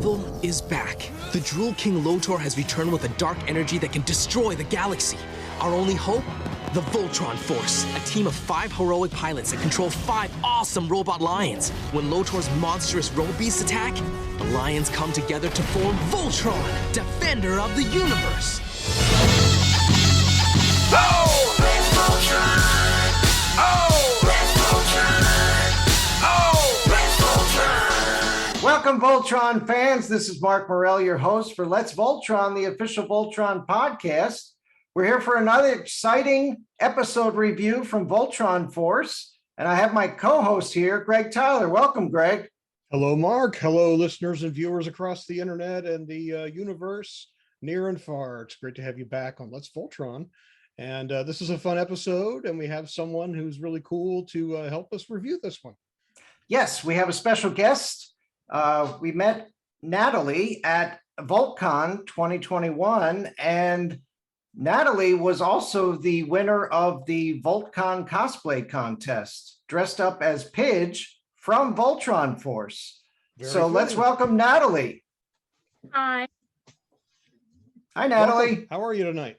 evil is back. The Drool King Lotor has returned with a dark energy that can destroy the galaxy. Our only hope? The Voltron Force, a team of 5 heroic pilots that control 5 awesome robot lions. When Lotor's monstrous road beasts attack, the lions come together to form Voltron, defender of the universe. Oh, let's Voltron! Oh, let's Voltron! Oh, let's Voltron! Welcome, Voltron fans. This is Marc Morell, your host for Let's Voltron, the official Voltron podcast. We're here for another exciting episode review from Voltron Force, and I have my co-host here, Greg Tyler. Welcome, Greg. Hello, Mark. Hello, listeners and viewers across the internet and the universe, near and far. It's great to have you back on Let's Voltron. And this is a fun episode, and we have someone who's really cool to help us review this one. Yes, we have a special guest. We met Natalie at VoltCon 2021, and Natalie was also the winner of the VoltCon cosplay contest, dressed up as Pidge from Voltron Force. Let's welcome Natalie. Hi. Hi, Natalie. Welcome. How are you tonight?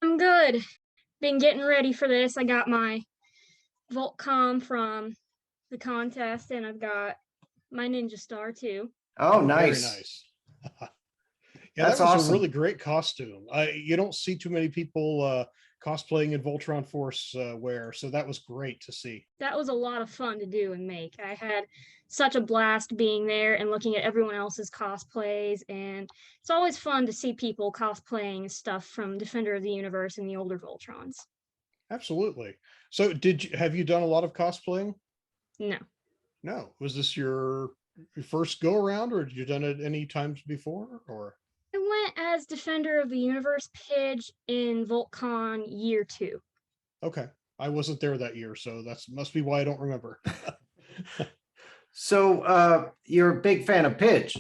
I'm good. Been getting ready for this. I got my VoltCon from the contest, and I've got my Ninja Star too. Oh, nice. Very nice. Yeah, That's that was awesome. a really great costume. You don't see too many people cosplaying in Voltron Force wear, so that was great to see. That was a lot of fun to do and make. I had such a blast being there and looking at everyone else's cosplays, and it's always fun to see people cosplaying stuff from Defender of the Universe and the older Voltrons. Absolutely. So have you done a lot of cosplaying? No. No. Was this your first go around, or had you done it any times before, or? I went as Defender of the Universe Pidge in VoltCon year 2. Okay. I wasn't there that year, so that must be why I don't remember. So you're a big fan of Pidge.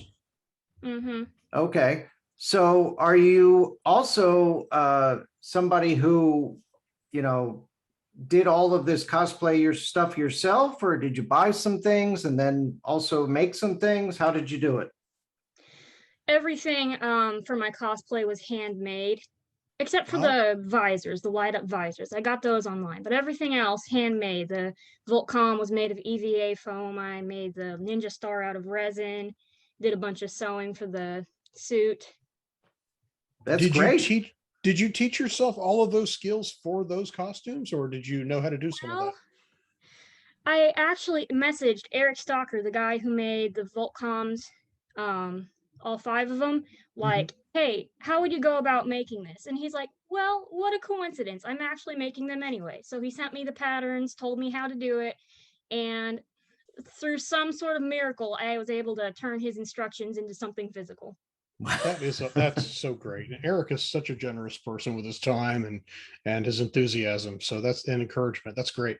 Mm-hmm. Okay. So are you also somebody who, did all of this cosplay your stuff yourself, or did you buy some things and then also make some things? How did you do it? Everything for my cosplay was handmade, except for the visors, the light up visors. I got those online, but everything else handmade. The VoltCon was made of EVA foam. I made the Ninja Star out of resin, did a bunch of sewing for the suit. That's great. Did you teach yourself all of those skills for those costumes, or did you know how to do some of that? I actually messaged Eric Stalker, the guy who made the VoltCons, all 5 of them, like, hey, how would you go about making this? And he's like, well, what a coincidence. I'm actually making them anyway. So he sent me the patterns, told me how to do it. And through some sort of miracle, I was able to turn his instructions into something physical. That's so great. Eric is such a generous person with his time and his enthusiasm. So that's an encouragement. That's great.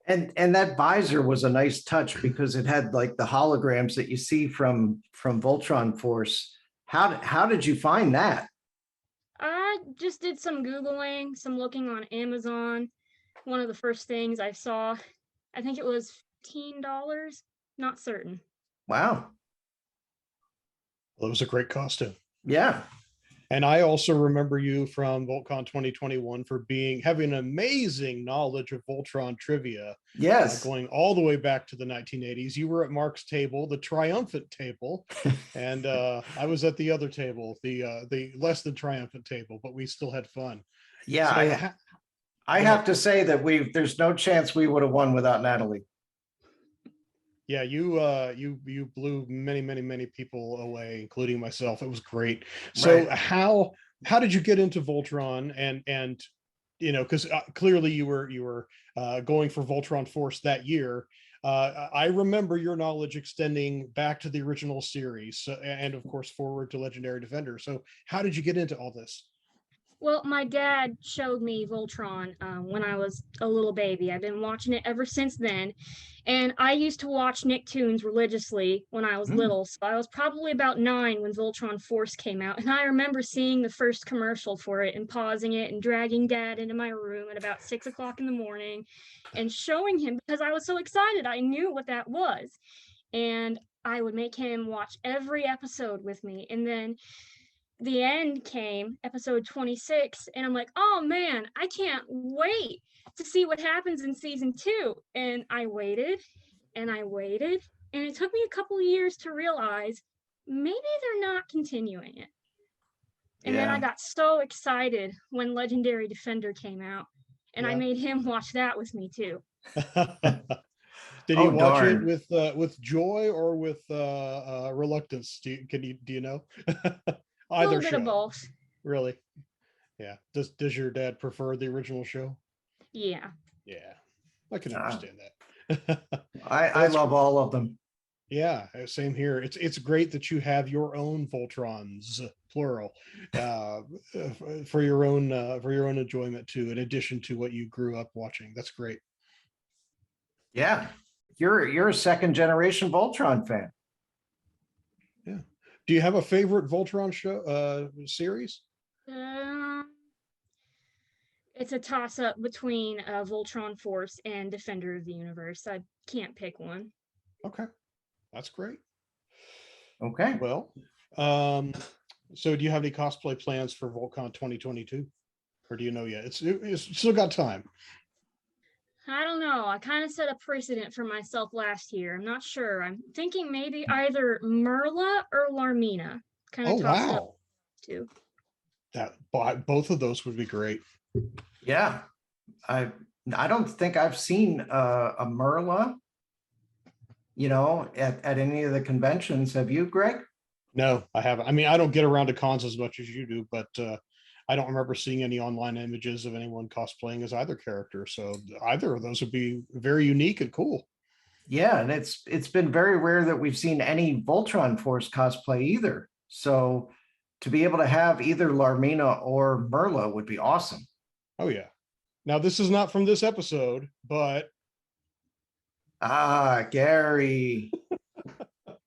And that visor was a nice touch because it had like the holograms that you see from Voltron Force. How did you find that? I just did some Googling, some looking on Amazon. One of the first things I saw, I think it was $15, not certain. Wow. Well, it was a great costume. Yeah. And I also remember you from VoltCon 2021 for having amazing knowledge of Voltron trivia. Yes. Going all the way back to the 1980s. You were at Mark's table, the triumphant table, and I was at the other table, the less than triumphant table, but we still had fun. Yeah, so, I have to say that there's no chance we would have won without Natalie. Yeah, you blew many people away, including myself. It was great. So how did you get into Voltron? And because clearly you were going for Voltron Force that year. I remember your knowledge extending back to the original series and of course forward to Legendary Defender. So how did you get into all this? Well, my dad showed me Voltron when I was a little baby. I've been watching it ever since then. And I used to watch Nicktoons religiously when I was little. So I was probably about 9 when Voltron Force came out. And I remember seeing the first commercial for it and pausing it and dragging Dad into my room at about 6 o'clock in the morning and showing him because I was so excited. I knew what that was. And I would make him watch every episode with me. And then the end came, episode 26, and I'm like, oh man, I can't wait to see what happens in season 2. And I waited and I waited, and it took me a couple of years to realize maybe they're not continuing it. And then I got so excited when Legendary Defender came out, and I made him watch that with me too. Did he watch it with joy or with reluctance? Do you know? Either a little bit of both. Really? Yeah. Does your dad prefer the original show? Yeah. Yeah, I can understand that. I love all of them. Yeah, same here. It's great that you have your own Voltrons, plural, for your own enjoyment too, in addition to what you grew up watching. That's great. Yeah, you're a second generation Voltron fan. Yeah. Do you have a favorite Voltron show series? It's a toss up between Voltron Force and Defender of the Universe. I can't pick one. Okay. That's great. Okay. Well, so do you have any cosplay plans for VoltCon 2022? Or do you know yet? It's still got time. I don't know. I kind of set a precedent for myself last year. I'm not sure. I'm thinking maybe either Merla or Larmina. Kind of toss up too. Both of those would be great. Yeah. I don't think I've seen a Merla, at any of the conventions. Have you, Greg? No, I haven't. I mean, I don't get around to cons as much as you do, but I don't remember seeing any online images of anyone cosplaying as either character. So either of those would be very unique and cool. Yeah, and it's been very rare that we've seen any Voltron Force cosplay either. So to be able to have either Larmina or Merla would be awesome. Oh yeah. Now this is not from this episode, but Gary.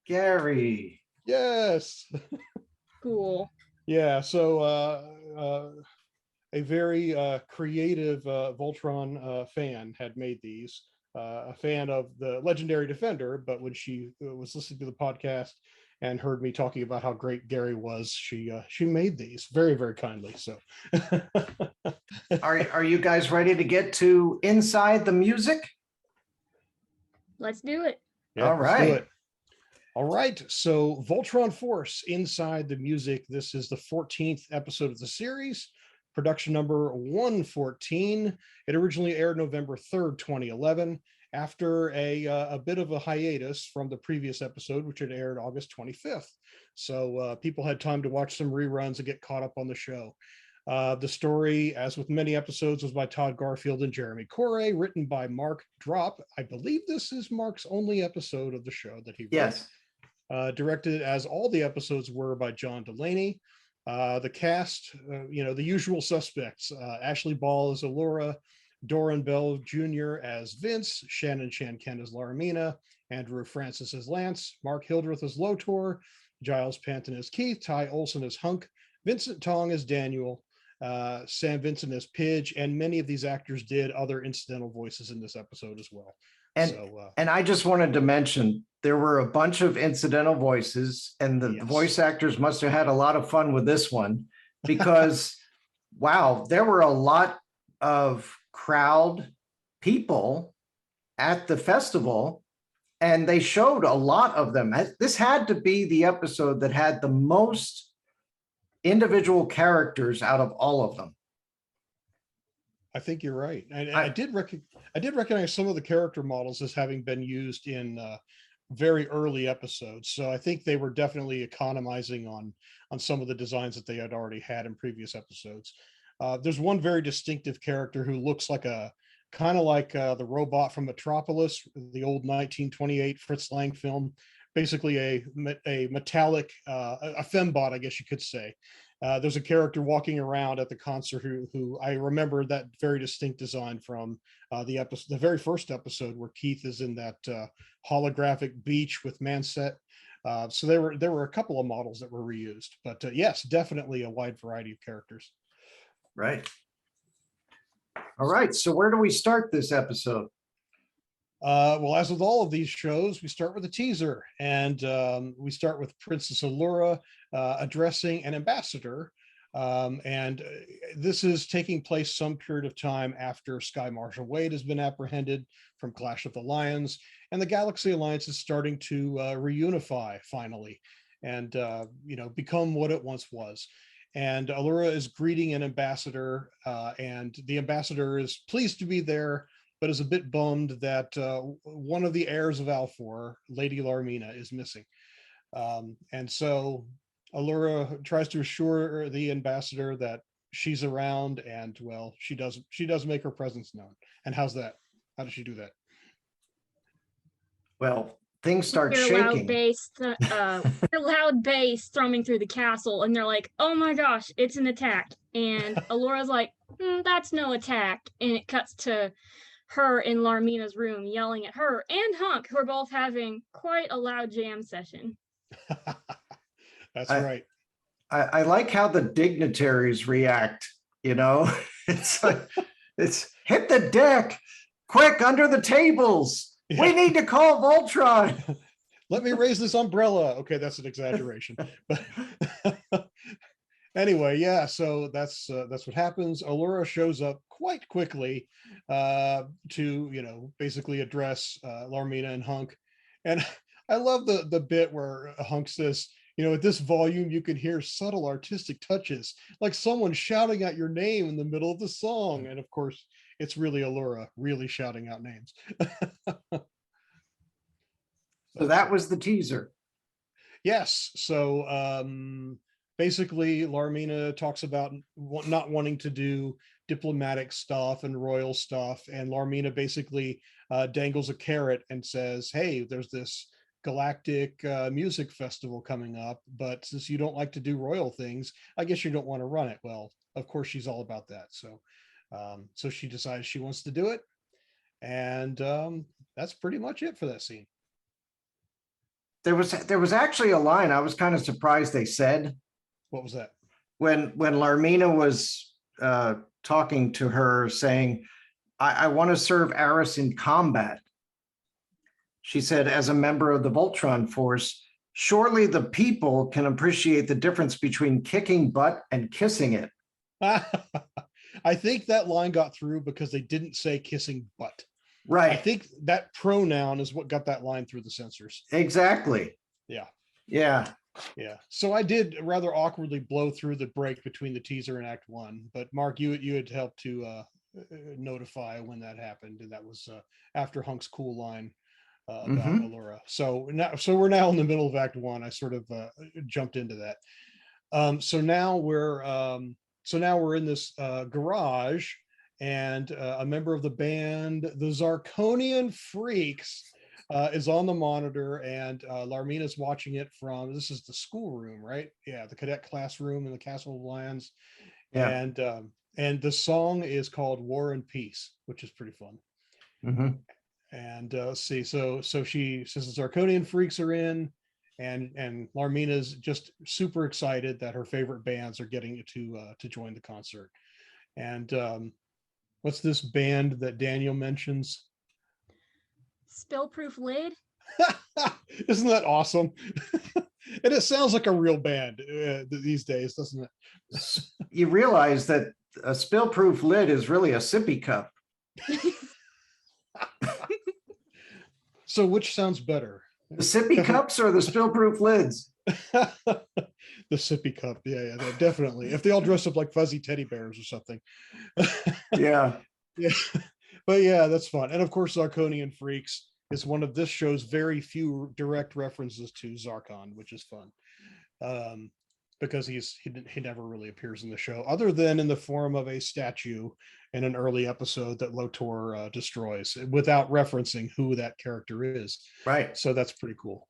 Gary. Yes. Cool. Yeah, so a very creative Voltron fan had made these. A fan of the Legendary Defender, but when she was listening to the podcast and heard me talking about how great Gary was, she made these very, very kindly. So, are you guys ready to get to Inside the Music? Let's do it. Yeah, all right. Let's do it. All right, so Voltron Force, Inside the Music. This is the 14th episode of the series, production number 114. It originally aired November 3rd, 2011, after a bit of a hiatus from the previous episode, which had aired August 25th. So people had time to watch some reruns and get caught up on the show. The story, as with many episodes, was by Todd Garfield and Jeremy Corey, written by Mark Drop. I believe this is Mark's only episode of the show that he wrote. Yes. Directed, as all the episodes were, by John Delaney. The cast, the usual suspects: Ashley Ball as Allura, Doran Bell Jr. as Vince, Shannon Shanken as Larmina, Andrew Francis as Lance, Mark Hildreth as Lotor, Giles Panton as Keith, Ty Olson as Hunk, Vincent Tong as Daniel, Sam Vincent as Pidge, and many of these actors did other incidental voices in this episode as well. And I just wanted to mention there were a bunch of incidental voices, and the voice actors must have had a lot of fun with this one because, wow, there were a lot of crowd people at the festival, and they showed a lot of them. This had to be the episode that had the most individual characters out of all of them. I think you're right. And I did recognize some of the character models as having been used in very early episodes. So I think they were definitely economizing on some of the designs that they had already had in previous episodes. There's one very distinctive character who looks like the robot from Metropolis, the old 1928 Fritz Lang film, basically a metallic, a fembot, I guess you could say. There's a character walking around at the concert who I remember that very distinct design from the very first episode where Keith is in that holographic beach with Manset. So there were a couple of models that were reused, but yes, definitely a wide variety of characters. Right. All right. So where do we start this episode? Well, as with all of these shows, we start with a teaser, and we start with Princess Allura addressing an ambassador. And this is taking place some period of time after Sky Marshal Wade has been apprehended from Clash of the Lions, and the Galaxy Alliance is starting to reunify finally, and become what it once was. And Allura is greeting an ambassador, and the ambassador is pleased to be there, but is a bit bummed that one of the heirs of Alfor, Lady Larmina, is missing. And so Allura tries to assure the ambassador that she's around, and well, she does make her presence known. And how's that? How does she do that? Well, things start Hear shaking. loud bass thrumming through the castle, and they're like, "Oh my gosh, it's an attack!" And Allura's like, "That's no attack." And it cuts to her in Larmina's room yelling at her and Hunk, who are both having quite a loud jam session. That's right. I like how the dignitaries react, it's like, it's hit the deck, quick, under the tables. Yeah. We need to call Voltron. Let me raise this umbrella. Okay, that's an exaggeration. But anyway, yeah, so that's what happens. Allura shows up quite quickly to basically address Larmina and Hunk. And I love the bit where Hunk says, at this volume you can hear subtle artistic touches, like someone shouting out your name in the middle of the song. And of course it's really Allura really shouting out names. So that was the teaser. Yes. So basically Larmina talks about not wanting to do diplomatic stuff and royal stuff, and Larmina basically dangles a carrot and says, hey, there's this galactic music festival coming up, but since you don't like to do royal things, I guess you don't want to run it. Well, of course she's all about that. So she decides she wants to do it, and that's pretty much it for that scene. There was actually a line I was kind of surprised they said. What was that? When Larmina was talking to her, saying, I want to serve Aris in combat. She said, as a member of the Voltron Force, surely the people can appreciate the difference between kicking butt and kissing it. I think that line got through because they didn't say kissing butt. Right. I think that pronoun is what got that line through the censors. Exactly. Yeah. Yeah. Yeah. So I did rather awkwardly blow through the break between the teaser and Act 1, but Mark, you had helped to notify when that happened, and that was after Hunk's cool line about Allura. So we're now in the middle of Act 1. I sort of jumped into that. So now we're in this garage, and a member of the band, the Zarkonian Freaks, is on the monitor, and Larmina's watching it from, this is the schoolroom, right? Yeah, the cadet classroom in the Castle of Lions. Yeah. And the song is called War and Peace, which is pretty fun. And let's see, so she says the Zarkonian Freaks are in, and Larmina's just super excited that her favorite bands are getting to join the concert. And what's this band that Daniel mentions? Spillproof Lid. Isn't that awesome? And it sounds like a real band these days, doesn't it? You realize that a spillproof lid is really a sippy cup. So which sounds better? The sippy cups or the spillproof lids? The sippy cup. Yeah, definitely. If they all dress up like fuzzy teddy bears or something. Yeah. Yeah. But yeah, that's fun. And of course, Zarkonian Freaks is one of this show's very few direct references to Zarkon, which is fun. Because he never really appears in the show, other than in the form of a statue in an early episode that Lotor destroys, without referencing who that character is. Right. So that's pretty cool.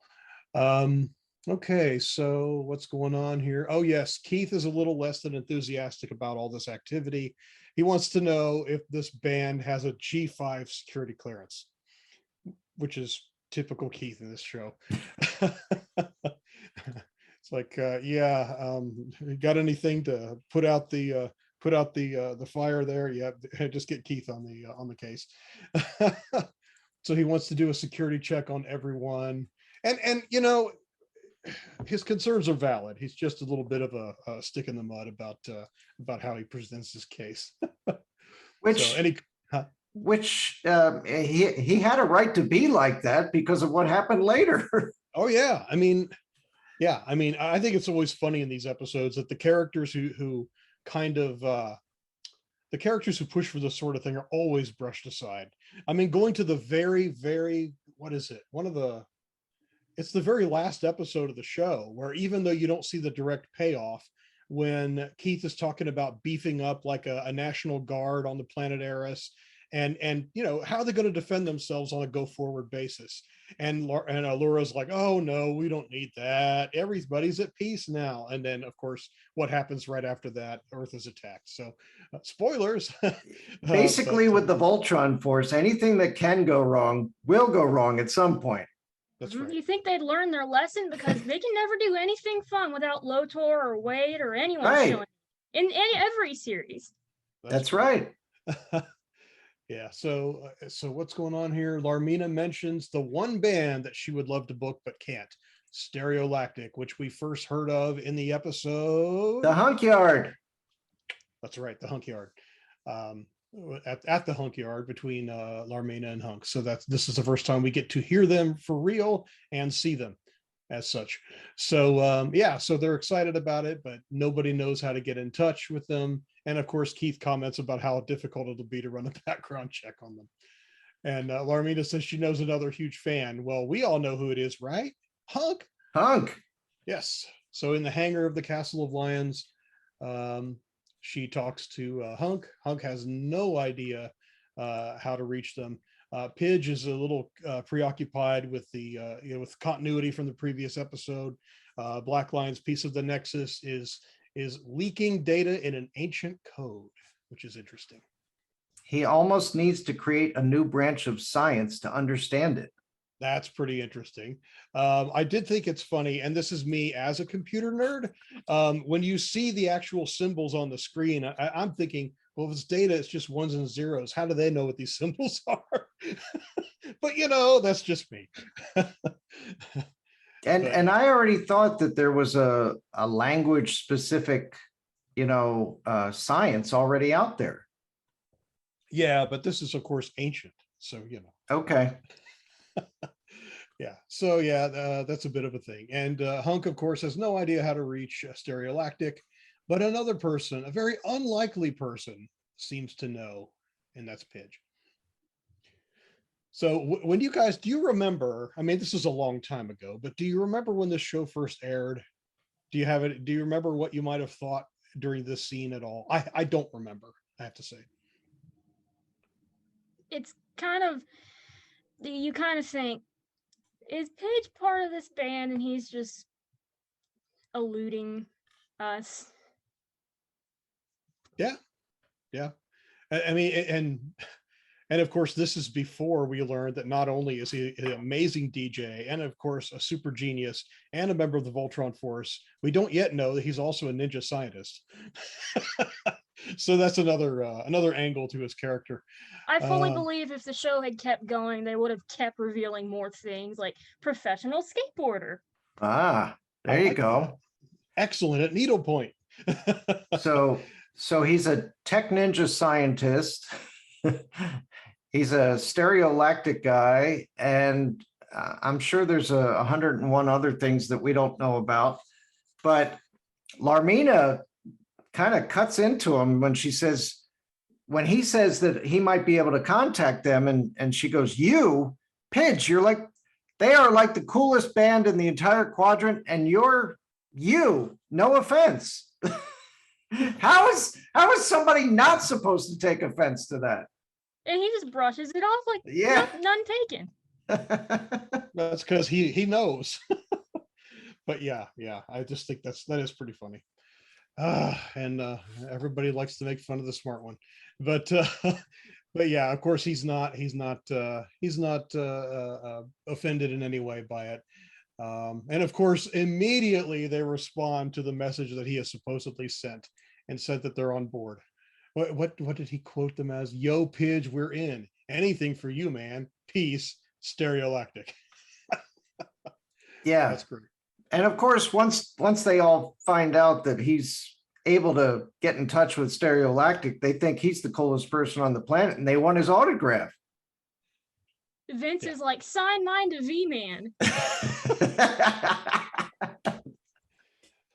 Okay, so what's going on here? Oh yes, Keith is a little less than enthusiastic about all this activity. He wants to know if this band has a G5 security clearance, which is typical Keith in this show. It's like, got anything to put out the fire there? Yeah, just get Keith on the case. So he wants to do a security check on everyone. And his concerns are valid. He's just a little bit of a stick in the mud about how he presents his case. Which So he had a right to be like that because of what happened later. Oh yeah, I mean, I think it's always funny in these episodes that the characters who kind of the characters who push for this sort of thing are always brushed aside. I mean, going to the very, very, what is it? It's the very last episode of the show where, even though you don't see the direct payoff, when Keith is talking about beefing up like a national guard on the planet Eris, and how are they going to defend themselves on a go forward basis? And Laura's like, oh no, we don't need that. Everybody's at peace now. And then of course, what happens right after that? Earth is attacked. So spoilers. Basically, with the Voltron Force, anything that can go wrong will go wrong at some point. That's right. You think they'd learn their lesson, because they can never do anything fun without Lotor or Wade or anyone showing in every series. That's right. Yeah. So what's going on here? Larmina mentions the one band that she would love to book but can't, Stereolactic, which we first heard of in the episode The Hunk Yard. That's right, the Hunk Yard. At the Hunk Yard between Larmina and Hunk. So this is the first time we get to hear them for real and see them as such. So so they're excited about it, but nobody knows how to get in touch with them. And of course, Keith comments about how difficult it'll be to run a background check on them. And Larmina says she knows another huge fan. Well, we all know who it is, right? Hunk. Yes. So in the hangar of the Castle of Lions, she talks to Hunk. Hunk has no idea how to reach them. Pidge is a little preoccupied with with continuity from the previous episode. Black Lion's piece of the Nexus is leaking data in an ancient code, which is interesting. He almost needs to create a new branch of science to understand it. That's pretty interesting. I did think it's funny, and this is me as a computer nerd. When you see the actual symbols on the screen, I'm thinking, well, if it's data, it's just ones and zeros. How do they know what these symbols are? But that's just me. And I already thought that there was a language specific, science already out there. Yeah, but this is of course ancient. So, Okay. Yeah. So that's a bit of a thing. And Hunk, of course, has no idea how to reach Stereolactic, but another person, a very unlikely person, seems to know, and that's Pidge. So when do you remember, I mean, this is a long time ago, but do you remember when this show first aired? Do you remember what you might have thought during this scene at all? I don't remember, I have to say. It's kind of, you kind of think, is Pidge part of this band and he's just eluding us? Yeah. I mean, and of course, this is before we learned that not only is he an amazing DJ and of course a super genius and a member of the Voltron Force, we don't yet know that he's also a ninja scientist. So that's another angle to his character. I fully believe if the show had kept going, they would have kept revealing more things, like professional skateboarder. There you go. Excellent at needlepoint. So he's a tech ninja scientist. He's a stereolactic guy, and I'm sure there's 101 other things that we don't know about. But Larmina kind of cuts into him when he says that he might be able to contact them, and she goes, "You, Pidge, they are like the coolest band in the entire quadrant, and you're you. No offense." How is somebody not supposed to take offense to that? And he just brushes it off like none taken. That's because he knows. But yeah, I just think that is pretty funny. And everybody likes to make fun of the smart one, but yeah, of course he's not offended in any way by it. And of course, immediately they respond to the message that he has supposedly sent and said that they're on board. What did he quote them as? "Yo, Pidge, we're in. Anything for you, man. Peace, Stereolactic. Yeah. That's great. And of course, once they all find out that he's able to get in touch with Stereolactic, they think he's the coolest person on the planet and they want his autograph. Vince is like, sign mine to V-Man.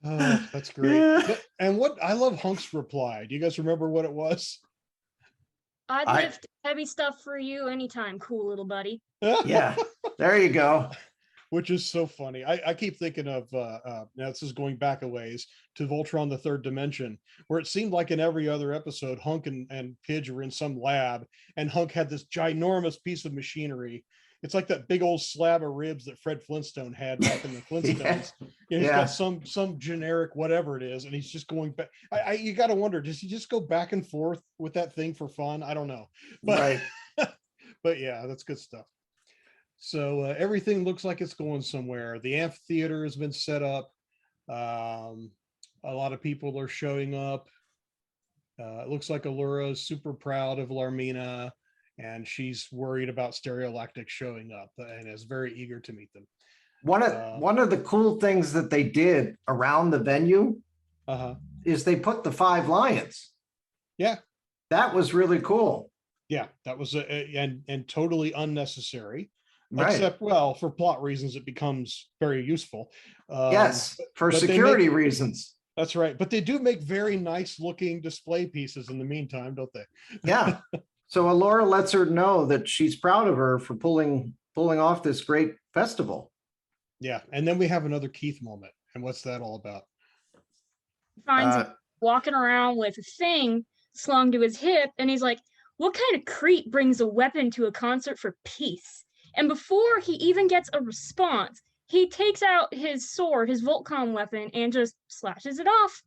Oh, that's great. And what I love Hunk's reply. Do you guys remember what it was? I'd lift heavy stuff for you anytime, cool little buddy. Yeah, there you go. Which is so funny. I keep thinking of now this is going back a ways to Voltron the Third Dimension, where it seemed like in every other episode, Hunk and Pidge were in some lab, and Hunk had this ginormous piece of machinery. It's like that big old slab of ribs that Fred Flintstone had back in the Flintstones. He's got some generic whatever it is, and he's just going back. You got to wonder, does he just go back and forth with that thing for fun? I don't know, but Right. But yeah, that's good stuff. So everything looks like it's going somewhere. The amphitheater has been set up. A lot of people are showing up. It looks like Allura is super proud of Larmina, and she's worried about Stereolactic showing up and is very eager to meet them. One of the cool things that they did around the venue is they put the 5 lions. Yeah. That was really cool. Yeah, that was and totally unnecessary. Right. Except, well, for plot reasons, it becomes very useful. Yes, for security reasons. That's right. But they do make very nice looking display pieces in the meantime, don't they? Yeah. So Allura lets her know that she's proud of her for pulling off this great festival. Yeah. And then we have another Keith moment. And what's that all about? Finds him walking around with a thing slung to his hip, and he's like, what kind of creep brings a weapon to a concert for peace? And before he even gets a response, he takes out his sword, his VoltCon weapon, and just slashes it off.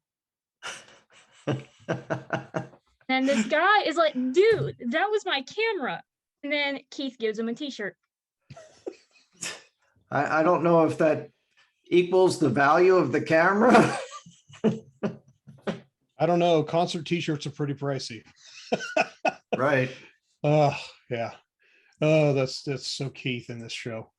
And this guy is like, dude, that was my camera. And then Keith gives him a t-shirt. I don't know if that equals the value of the camera. I don't know. Concert t-shirts are pretty pricey. Right. Oh, yeah. Oh, that's so Keith in this show.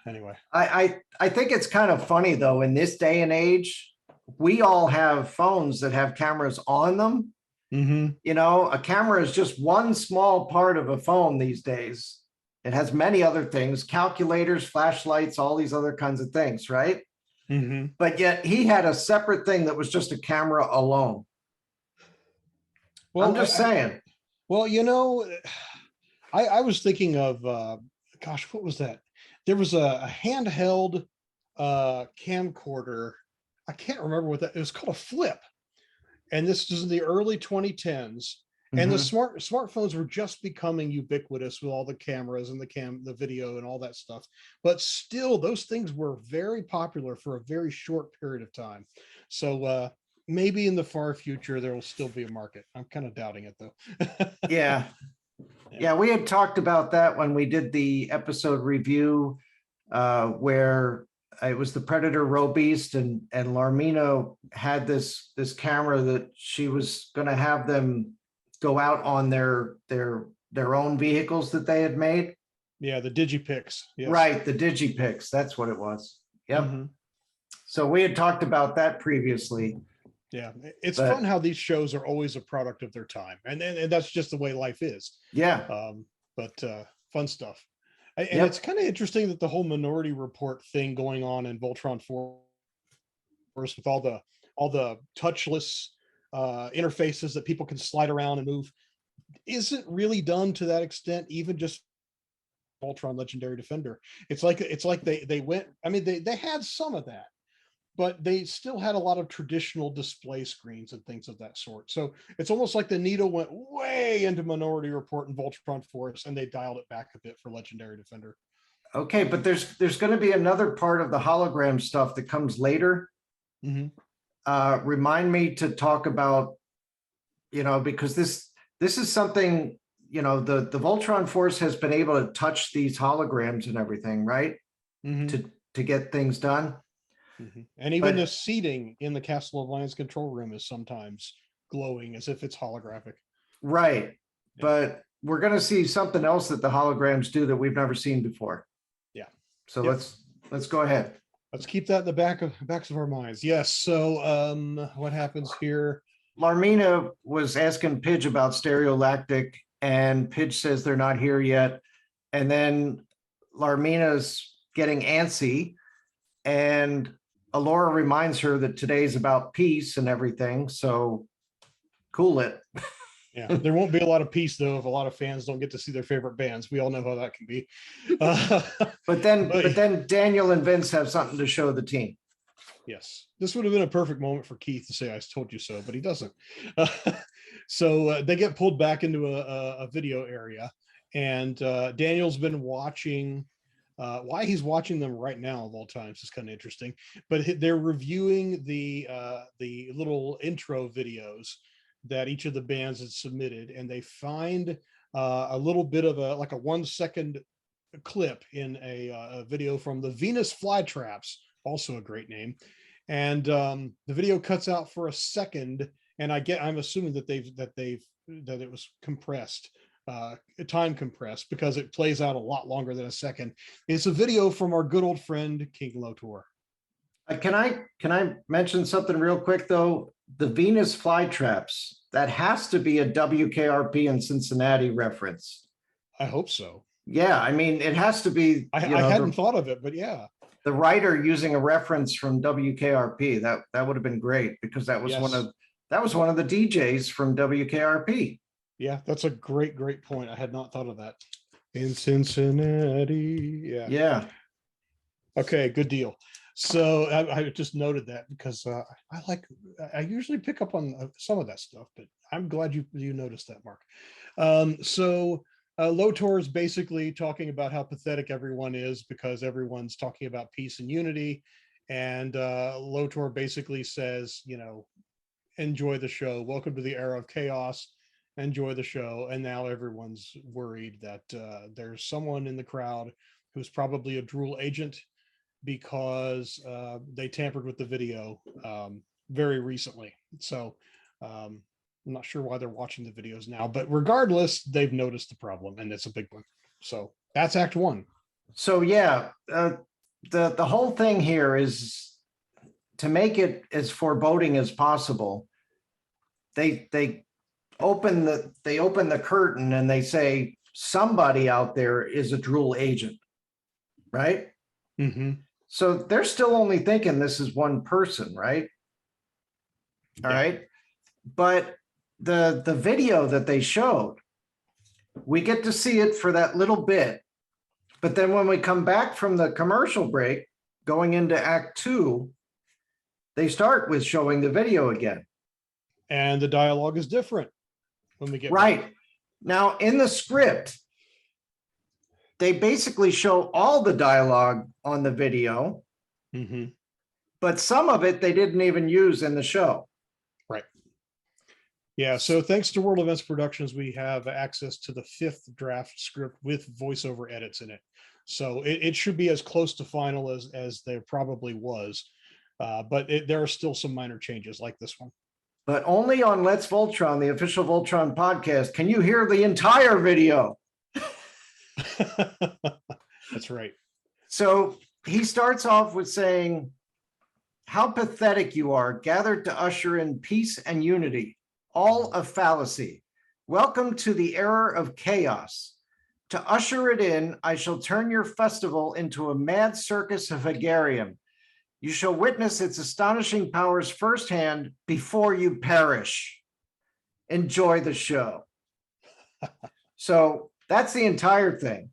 Anyway. I think it's kind of funny though, in this day and age, we all have phones that have cameras on them. Mm-hmm. You know, a camera is just one small part of a phone these days. It has many other things, calculators, flashlights, all these other kinds of things, right? Mm-hmm. But yet he had a separate thing that was just a camera alone. Well, I'm just saying. Well, you know, I was thinking of, gosh, what was that? There was a handheld camcorder. I can't remember what that, it was called a Flip. And this is in the early 2010s. And the smartphones were just becoming ubiquitous with all the cameras and the video and all that stuff. But still, those things were very popular for a very short period of time. So maybe in the far future, there will still be a market. I'm kind of doubting it, though. Yeah. Yeah, we had talked about that when we did the episode review where it was the Predator Robeast and Larmina had this camera that she was going to have them go out on their own vehicles that they had made. Yeah, the Digipix. Yes. Right, the Digipix. That's what it was. Yep. Mm-hmm. So we had talked about that previously. Yeah, it's fun how these shows are always a product of their time, and that's just the way life is. Yeah. But fun stuff. And it's kind of interesting that the whole Minority Report thing going on in Voltron Force with all the touchless interfaces that people can slide around and move isn't really done to that extent, even just Voltron Legendary Defender. It's like they went, I mean, they had some of that, but they still had a lot of traditional display screens and things of that sort. So it's almost like the needle went way into Minority Report and Voltron Force, and they dialed it back a bit for Legendary Defender. Okay, but there's going to be another part of the hologram stuff that comes later. Mm-hmm. Remind me to talk about, because this is something, the Voltron Force has been able to touch these holograms and everything, right? Mm-hmm. To get things done. Mm-hmm. And even the seating in the Castle of Lions control room is sometimes glowing as if it's holographic. Right. Yeah. we're going to see something else that the holograms do that we've never seen before. Yeah. So Yep. let's go ahead. Let's keep that in the backs of our minds. Yes. So what happens here? Larmina was asking Pidge about stereolactic, and Pidge says they're not here yet. And then Larmina's getting antsy, and Alora reminds her that today's about peace and everything. So cool it. Yeah, there won't be a lot of peace though if a lot of fans don't get to see their favorite bands. We all know how that can be. But then Daniel and Vince have something to show the team. Yes, this would have been a perfect moment for Keith to say, "I told you so," but he doesn't. So they get pulled back into a video area, and Daniel's been watching. Why he's watching them right now of all times is kind of interesting. But they're reviewing the little intro videos that each of the bands had submitted, and they find a little bit of a 1 second clip in a video from the Venus Flytraps, also a great name. And the video cuts out for a second, and I'm assuming that it was compressed, time compressed, because it plays out a lot longer than a second. It's a video from our good old friend King Lotor. Can I mention something real quick though? The Venus Flytraps, that has to be a WKRP in Cincinnati reference. I hope so. Yeah, I mean, it has to be. I hadn't thought of it, but yeah. The writer using a reference from WKRP, that would have been great, because that was one of the DJs from WKRP. Yeah, that's a great point. I had not thought of that. In Cincinnati. Yeah. Yeah. Okay, good deal. So I just noted that because I usually pick up on some of that stuff, but I'm glad you noticed that, Mark. So Lotor is basically talking about how pathetic everyone is because everyone's talking about peace and unity. And Lotor basically says, enjoy the show. Welcome to the era of chaos. Enjoy the show. And now everyone's worried that there's someone in the crowd who's probably a Drool agent, because they tampered with the video very recently. So I'm not sure why they're watching the videos now, but regardless, they've noticed the problem, and it's a big one. So that's Act 1. So yeah, the whole thing here is to make it as foreboding as possible. They open the curtain and they say somebody out there is a Drool agent, right? Mm-hmm. So they're still only thinking this is one person, right? All right. But the video that they showed, we get to see it for that little bit. But then when we come back from the commercial break, going into Act 2, they start with showing the video again. And the dialogue is different when we get right back. Now in the script, they basically show all the dialogue on the video, mm-hmm. but some of it they didn't even use in the show. Right. Yeah. So thanks to World Events Productions, we have access to the 5th draft script with voiceover edits in it. So it should be as close to final as there probably was. But there are still some minor changes like this one. But only on Let's Voltron, the official Voltron podcast, can you hear the entire video. That's right. So he starts off with saying, how pathetic you are, gathered to usher in peace and unity, all a fallacy. Welcome to the era of chaos. To usher it in, I shall turn your festival into a mad circus of Hegarium. You shall witness its astonishing powers firsthand before you perish. Enjoy the show. So that's the entire thing.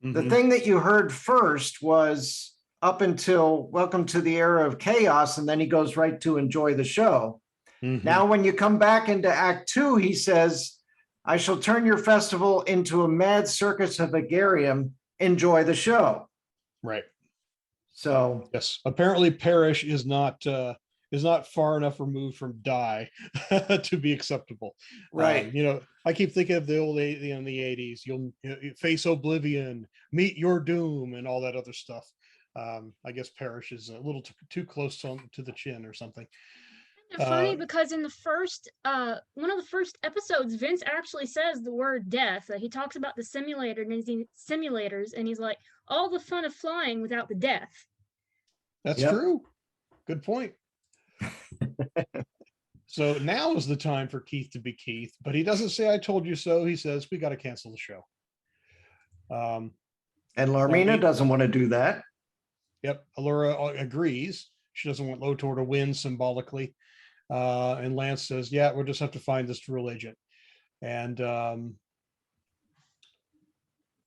Mm-hmm. The thing that you heard first was up until welcome to the era of chaos, and then he goes right to enjoy the show. Mm-hmm. Now, when you come back into Act 2, he says, I shall turn your festival into a mad circus of Hegarium. Enjoy the show. Right. So yes, apparently perish is not far enough removed from die to be acceptable. Right. I keep thinking of the old in the 80s, you'll face oblivion, meet your doom, and all that other stuff. I guess perish is a little too close to the chin or something. Funny because in the first one of the first episodes, Vince actually says the word death. He talks about the simulators, and he's like, all the fun of flying without the death. That's true. Good point. So now is the time for Keith to be Keith, but he doesn't say I told you so. He says we got to cancel the show. And Larmina doesn't want to do that. Yep, Allura agrees. She doesn't want Lotor to win symbolically. And Lance says, yeah, we'll just have to find this drill agent. And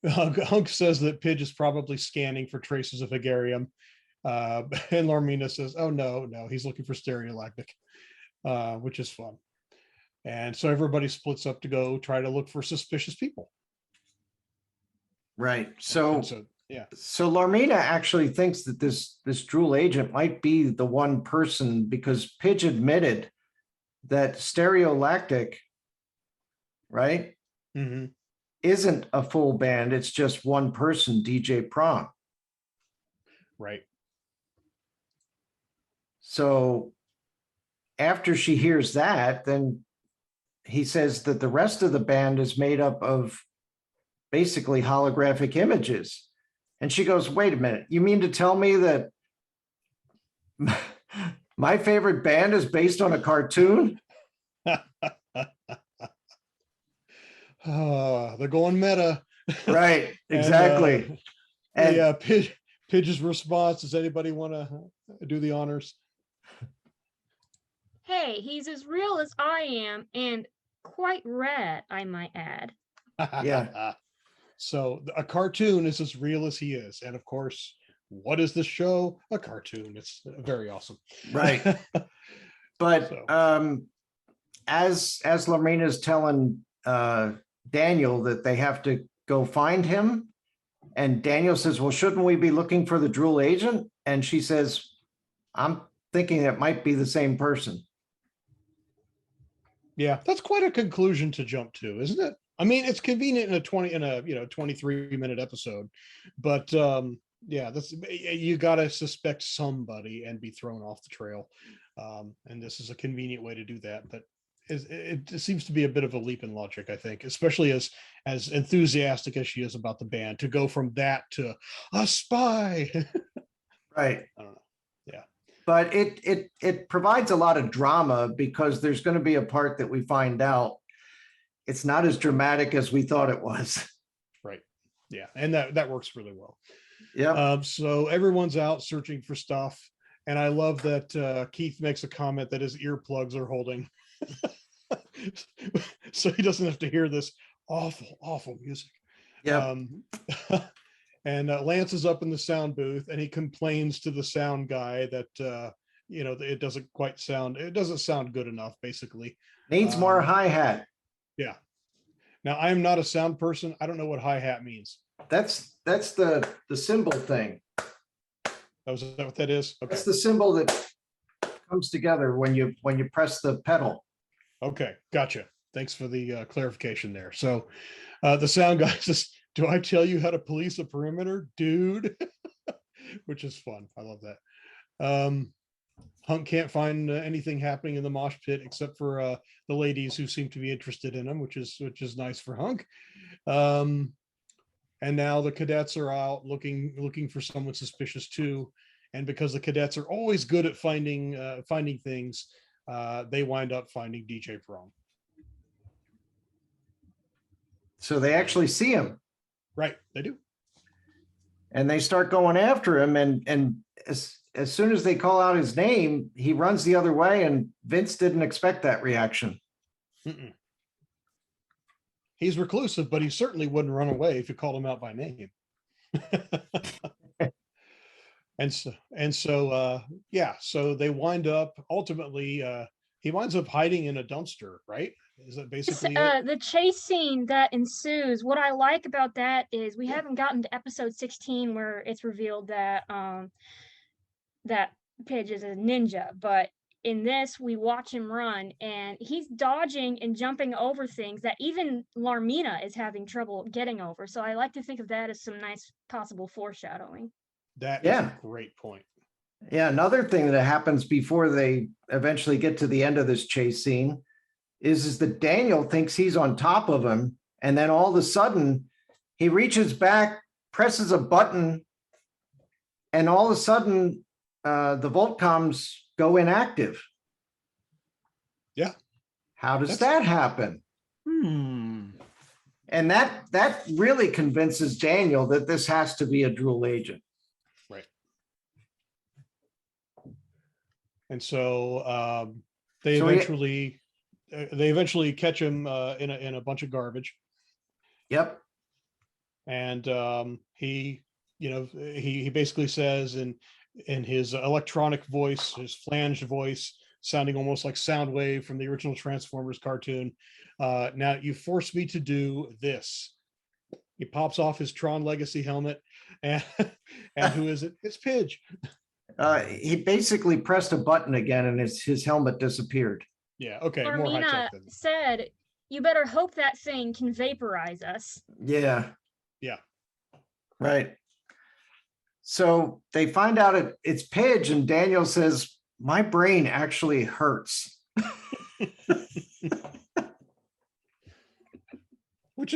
Hunk says that Pidge is probably scanning for traces of Hegarium. And Larmina says, oh, no, he's looking for stereolactic, which is fun. And so everybody splits up to go try to look for suspicious people. Right. So yeah. So Larmina actually thinks that this Drool agent might be the one person, because Pidge admitted that stereolactic, right, isn't a full band. It's just one person, DJ Prom. Right. So after she hears that, then he says that the rest of the band is made up of basically holographic images. And she goes, wait a minute, you mean to tell me that my favorite band is based on a cartoon? They're going meta. Right, exactly. And Pidge's response, does anybody want to do the honors? Hey, he's as real as I am, and quite rad, I might add. Yeah. So a cartoon is as real as he is. And of course, what is this show? A cartoon. It's very awesome. Right. But so. As Larmina's telling Daniel that they have to go find him, and Daniel says, well, shouldn't we be looking for the Drool agent? And she says, I'm thinking it might be the same person. Yeah, that's quite a conclusion to jump to, isn't it? I mean, it's convenient in a 23-minute episode, but yeah, you got to suspect somebody and be thrown off the trail, and this is a convenient way to do that. But it seems to be a bit of a leap in logic, I think, especially as enthusiastic as she is about the band, to go from that to a spy. Right. I don't know. Yeah. But it provides a lot of drama, because there's going to be a part that we find out it's not as dramatic as we thought it was. Right. Yeah. And that works really well. Yeah. So everyone's out searching for stuff. And I love that Keith makes a comment that his earplugs are holding. So he doesn't have to hear this awful music. Yeah. And Lance is up in the sound booth, and he complains to the sound guy that it doesn't sound good enough, basically. Needs more hi-hat. Yeah. Now, I am not a sound person. I don't know what hi-hat means. That's the cymbal thing. Oh, is that what that is? Okay. That's the symbol that comes together when you press the pedal. Okay, gotcha. Thanks for the clarification there. So the sound guy says, do I tell you how to police a perimeter, dude? Which is fun. I love that. Hunk can't find anything happening in the mosh pit except for the ladies who seem to be interested in him, which is nice for Hunk. And now the cadets are out looking for someone suspicious too. And because the cadets are always good at finding things, they wind up finding DJ Prom. So they actually see him. Right, they do. And they start going after him, and as soon as they call out his name, he runs the other way, and Vince didn't expect that reaction. Mm-mm. He's reclusive, but he certainly wouldn't run away if you called him out by name. So they wind up ultimately. He winds up hiding in a dumpster, right? Is that basically the chase scene that ensues? What I like about that is we haven't gotten to episode 16 where it's revealed that that Pidge is a ninja, but in this we watch him run, and he's dodging and jumping over things that even Larmina is having trouble getting over. So I like to think of that as some nice possible foreshadowing. That is a great point. Yeah, another thing that happens before they eventually get to the end of this chase scene is that Daniel thinks he's on top of him, and then all of a sudden he reaches back, presses a button, and all of a sudden the Voltcoms go inactive. Yeah. How does that happen? And that really convinces Daniel that this has to be a dual agent. Right. And so they eventually catch him in a bunch of garbage. Yep. And he basically says in his electronic voice, his flanged voice, sounding almost like Soundwave from the original Transformers cartoon, now you force me to do this. He pops off his Tron Legacy helmet, and who is it? It's Pidge. He basically pressed a button again, and his helmet disappeared. Yeah. Okay. More Armina high-tech than said, "You better hope that thing can vaporize us." Yeah. Yeah. Right. So they find out it's Pidge, and Daniel says, "My brain actually hurts."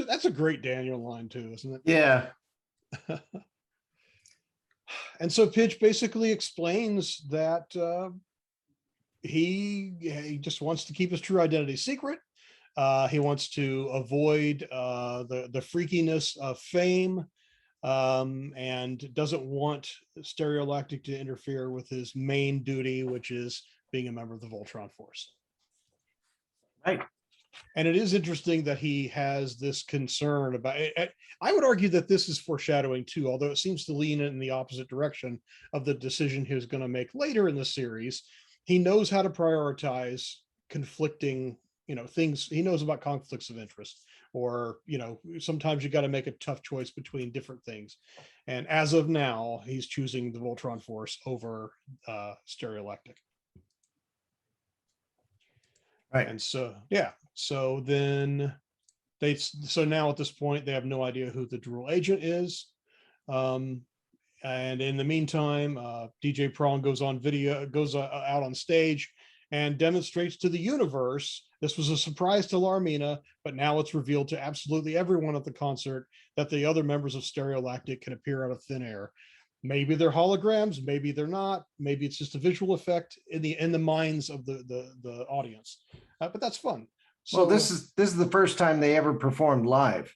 That's a great Daniel line too, isn't it? Yeah. And so Pidge basically explains that he just wants to keep his true identity secret. He wants to avoid the freakiness of fame, and doesn't want Stereolactic to interfere with his main duty, which is being a member of the Voltron Force. Right. And it is interesting that he has this concern about it. I would argue that this is foreshadowing too, although it seems to lean in the opposite direction of the decision he was going to make later in the series. He knows how to prioritize conflicting, things. He knows about conflicts of interest, or, sometimes you got to make a tough choice between different things. And as of now, he's choosing the Voltron Force over Stereolactic. Right. And so, yeah. So then now at this point, they have no idea who the dual agent is. And in the meantime, DJ Prong goes out on stage and demonstrates to the universe. This was a surprise to Larmina, but now it's revealed to absolutely everyone at the concert that the other members of Stereolactic can appear out of thin air. Maybe they're holograms, maybe they're not, maybe it's just a visual effect in the minds of the audience. But that's fun. So, well, this is the first time they ever performed live.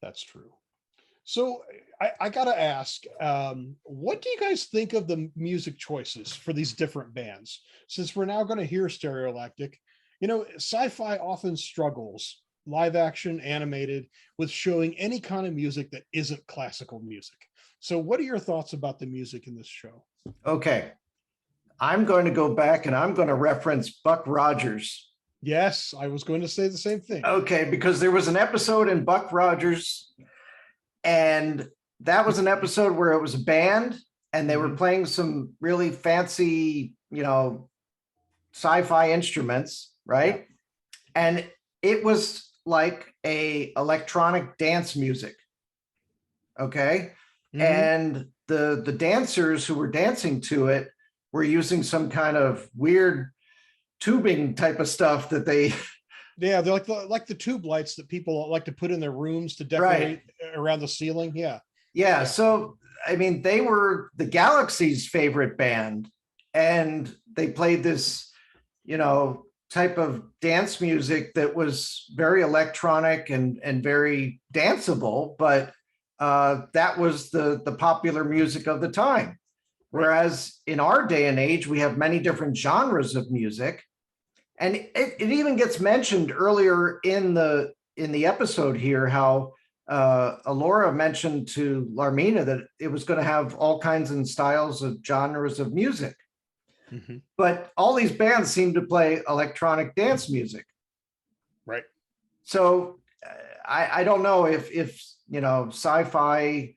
That's true. So I gotta ask, what do you guys think of the music choices for these different bands? Since we're now going to hear Stereolactic, sci-fi often struggles, live action, animated, with showing any kind of music that isn't classical music. So what are your thoughts about the music in this show? Okay. I'm going to go back and I'm going to reference Buck Rogers. Yes, I was going to say the same thing. Okay, because there was an episode in Buck Rogers, and that was an episode where it was a band and they were playing some really fancy, sci-fi instruments, right? Yeah. And it was like a electronic dance music. Okay. And the dancers who were dancing to it were using some kind of weird tubing type of stuff that they they're like the tube lights that people like to put in their rooms to decorate around the ceiling. Yeah. So I mean, they were the Galaxy's favorite band, and they played this type of dance music that was very electronic and very danceable, but that was the popular music of the time. Whereas in our day and age, we have many different genres of music. And it even gets mentioned earlier in the episode here how Alora mentioned to Larmina that it was going to have all kinds and styles of genres of music. But all these bands seem to play electronic dance music. Right. So I don't know if sci-fi,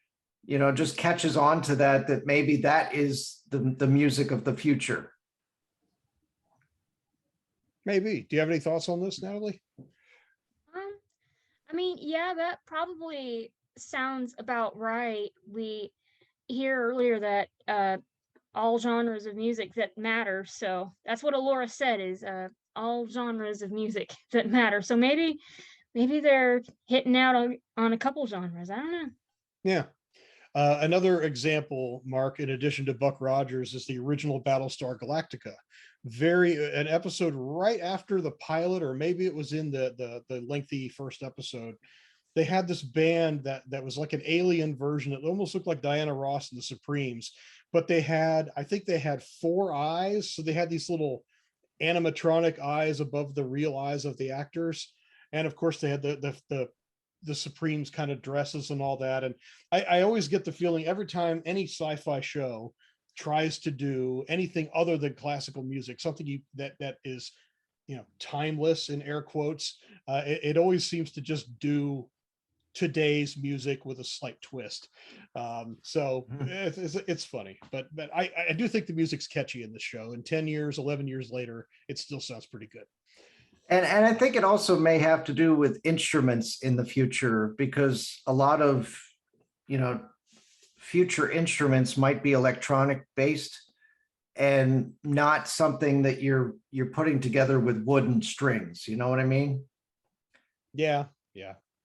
just catches on to that maybe that is the music of the future. Maybe. Do you have any thoughts on this, Natalie? I mean, yeah, that probably sounds about right. We hear earlier that all genres of music that matter. So that's what Alora said, is all genres of music that matter. So maybe they're hitting out on a couple genres. I don't know. Yeah. Another example, Mark, in addition to Buck Rogers, is the original Battlestar Galactica. An episode right after the pilot, or maybe it was in the lengthy first episode. They had this band that was like an alien version. It almost looked like Diana Ross and the Supremes, but I think they had 4 eyes. So they had these little animatronic eyes above the real eyes of the actors. And of course they had the Supremes kind of dresses and all that. And I always get the feeling every time any sci-fi show tries to do anything other than classical music, something that is, timeless in air quotes, it always seems to just do today's music with a slight twist. It's funny, but I do think the music's catchy in the show, and 10 years, 11 years later, it still sounds pretty good. And I think it also may have to do with instruments in the future, because a lot of, future instruments might be electronic based and not something that you're putting together with wooden strings. You know what I mean? Yeah.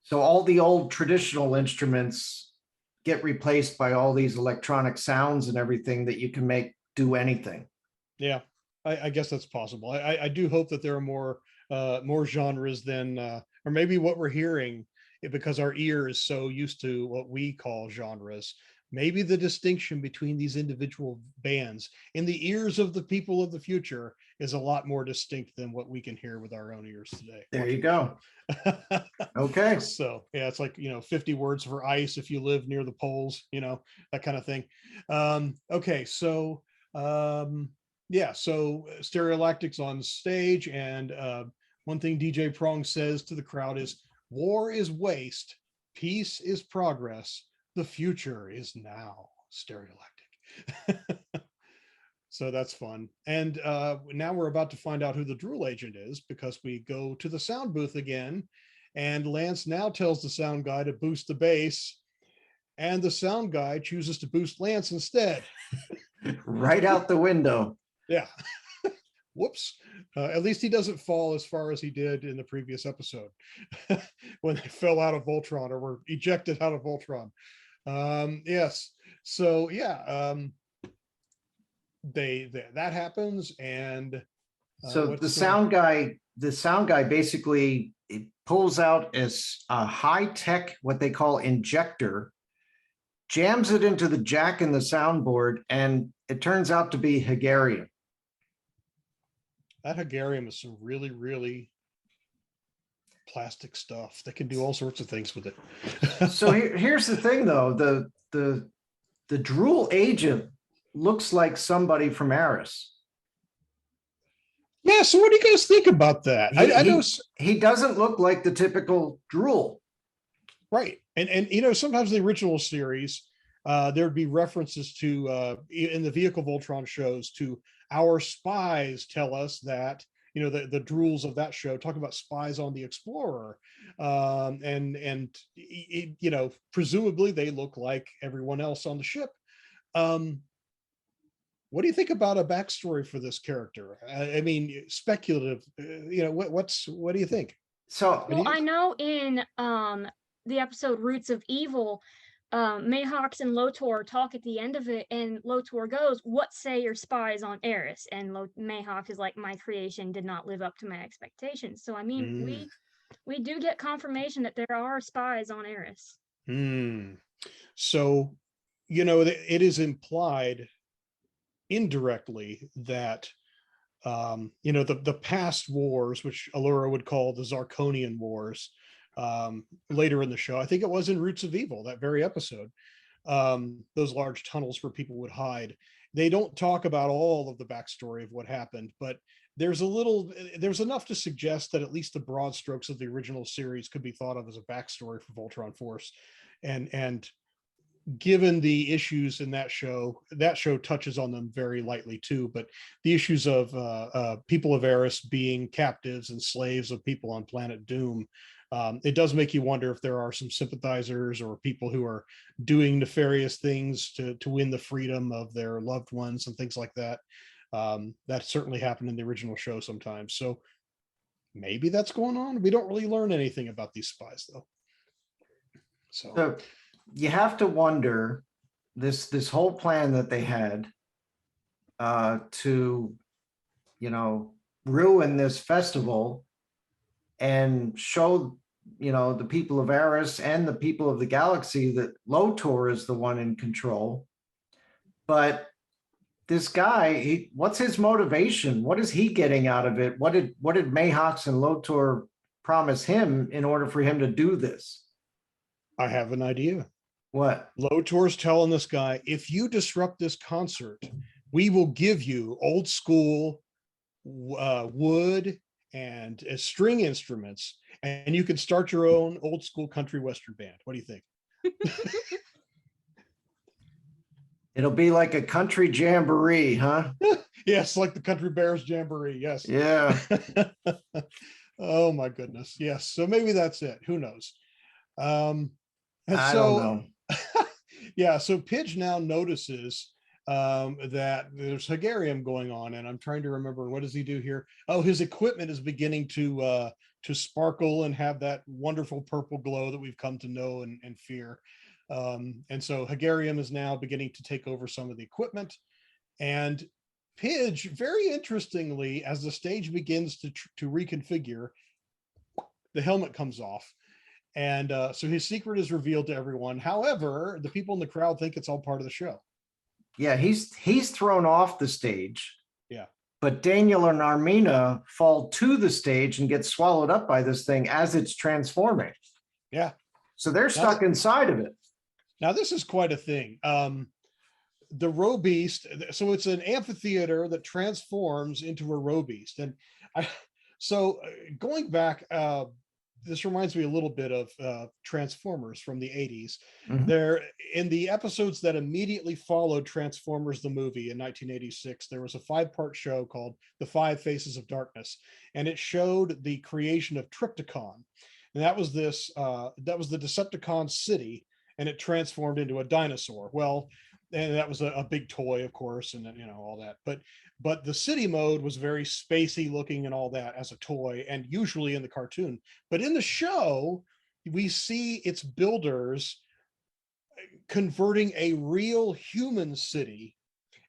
So all the old traditional instruments get replaced by all these electronic sounds and everything that you can make do anything. Yeah, I guess that's possible. I do hope that there are more genres than, or maybe what we're hearing, because our ear is so used to what we call genres. Maybe the distinction between these individual bands in the ears of the people of the future is a lot more distinct than what we can hear with our own ears today. There you go. Okay. So yeah, it's like, 50 words for ice if you live near the poles, that kind of thing. Okay. So, yeah, so Stereolactic's on stage, and one thing DJ Prong says to the crowd is, "War is waste, peace is progress, the future is now, Stereolactic." So that's fun. And now we're about to find out who the Drool agent is, because we go to the sound booth again, and Lance now tells the sound guy to boost the bass, and the sound guy chooses to boost Lance instead. Right out the window. Yeah. Whoops. At least he doesn't fall as far as he did in the previous episode when they fell out of Voltron, or were ejected out of Voltron. Yes. So yeah, that happens. And so the sound guy basically pulls out a high-tech, what they call injector, jams it into the jack in the soundboard, and it turns out to be Hegarium. That Hegarium is some really, really plastic stuff that can do all sorts of things with it. So here's the thing, though. The Drool agent looks like somebody from Aris. Yeah, so what do you guys think about that? I know he doesn't look like the typical Drool. Right. And sometimes the original series, there'd be references to, in the Vehicle Voltron shows, to our spies tell us that, the Drools of that show talk about spies on the Explorer. Presumably they look like everyone else on the ship. What do you think about a backstory for this character? I mean, speculative, what do you think? So, well, I know in the episode Roots of Evil, Mayhawks and Lotor talk at the end of it, and Lotor goes, "What say your spies on Eris?" And Mayhawk is like, "My creation did not live up to my expectations." So I mean, we do get confirmation that there are spies on Eris. So, it is implied indirectly that the past wars, which Allura would call the Zarkonian Wars, later in the show, I think it was in Roots of Evil, that very episode, those large tunnels where people would hide. They don't talk about all of the backstory of what happened, but there's enough to suggest that at least the broad strokes of the original series could be thought of as a backstory for Voltron Force. And given the issues in that show touches on them very lightly too, but the issues of people of Eris being captives and slaves of people on planet Doom, It does make you wonder if there are some sympathizers or people who are doing nefarious things to win the freedom of their loved ones and things like that. That certainly happened in the original show sometimes. So maybe that's going on. We don't really learn anything about these spies, though. So you have to wonder this whole plan that they had to, ruin this festival and show, the people of Eris and the people of the galaxy that Lotor is the one in control. But this guy, what's his motivation? What is he getting out of it? What did Mayhax and Lotor promise him in order for him to do this? I have an idea. What? Lotor's telling this guy, if you disrupt this concert, we will give you old school wood and string instruments, and you can start your own old school country western band. What do you think? It'll be like a country jamboree, huh? Yes, like the Country Bears Jamboree. Yes. Yeah. Oh my goodness. Yes. So maybe that's it. Who knows? And I don't know. Yeah. So Pidge now notices that there's Hagarium going on, and I'm trying to remember, what does he do here? Oh, his equipment is beginning to sparkle and have that wonderful purple glow that we've come to know and fear. And so Hagarium is now beginning to take over some of the equipment, and Pidge, very interestingly, as the stage begins to reconfigure, the helmet comes off. And so his secret is revealed to everyone. However, the people in the crowd think it's all part of the show. Yeah, he's thrown off the stage. Yeah. But Daniel and Armina fall to the stage and get swallowed up by this thing as it's transforming. Yeah. So they're stuck inside of it. Now, this is quite a thing. The Roe Beast, so it's an amphitheater that transforms into a Roe Beast. And going back, this reminds me a little bit of Transformers from the 80s. Mhm. There, in the episodes that immediately followed Transformers the movie in 1986, there was a 5-part show called The Five Faces of Darkness, and it showed the creation of Trypticon. And that was the Decepticon city, and it transformed into a dinosaur. Well, and that was a big toy, of course, and all that. But the city mode was very spacey looking and all that as a toy, and usually in the cartoon. But in the show, we see its builders converting a real human city.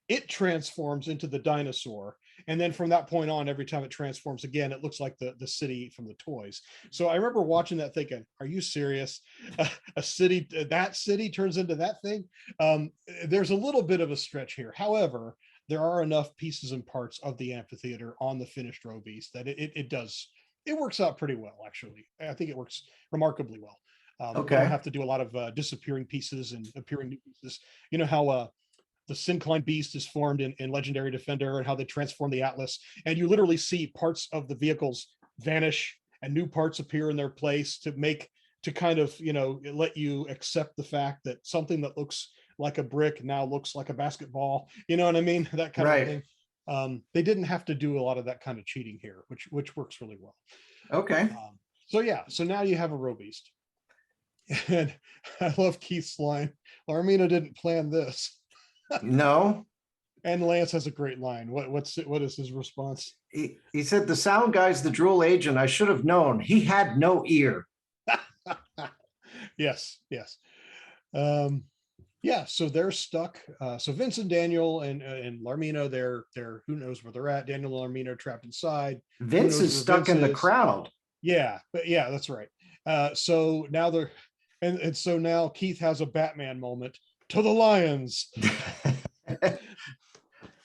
It transforms into the dinosaur. And then from that point on, every time it transforms again, it looks like the city from the toys. So I remember watching that thinking, are you serious? That city turns into that thing? There's a little bit of a stretch here. However, there are enough pieces and parts of the amphitheater on the finished Roe Beast that it works out pretty well, actually. I think it works remarkably well. Okay. You don't have to do a lot of disappearing pieces and appearing new pieces. You know how the Syncline Beast is formed in Legendary Defender, and how they transform the Atlas, and you literally see parts of the vehicles vanish and new parts appear in their place to kind of let you accept the fact that something that looks like a brick now looks like a basketball. You know what I mean? That kind of thing. They didn't have to do a lot of that kind of cheating here, which works really well. Okay. So now you have a Roe Beast, and I love Keith's line. Larmina didn't plan this. No. And Lance has a great line. What is his response? He said, the sound guy's the drool agent. I should have known. He had no ear. Yes. Yeah, so they're stuck. So Vince and Daniel and Larmina, they're who knows where they're at. Daniel and Larmina are trapped inside. Vince is stuck in the crowd. Yeah, but yeah, that's right. So now they're and so now Keith has a Batman moment. To the lions. To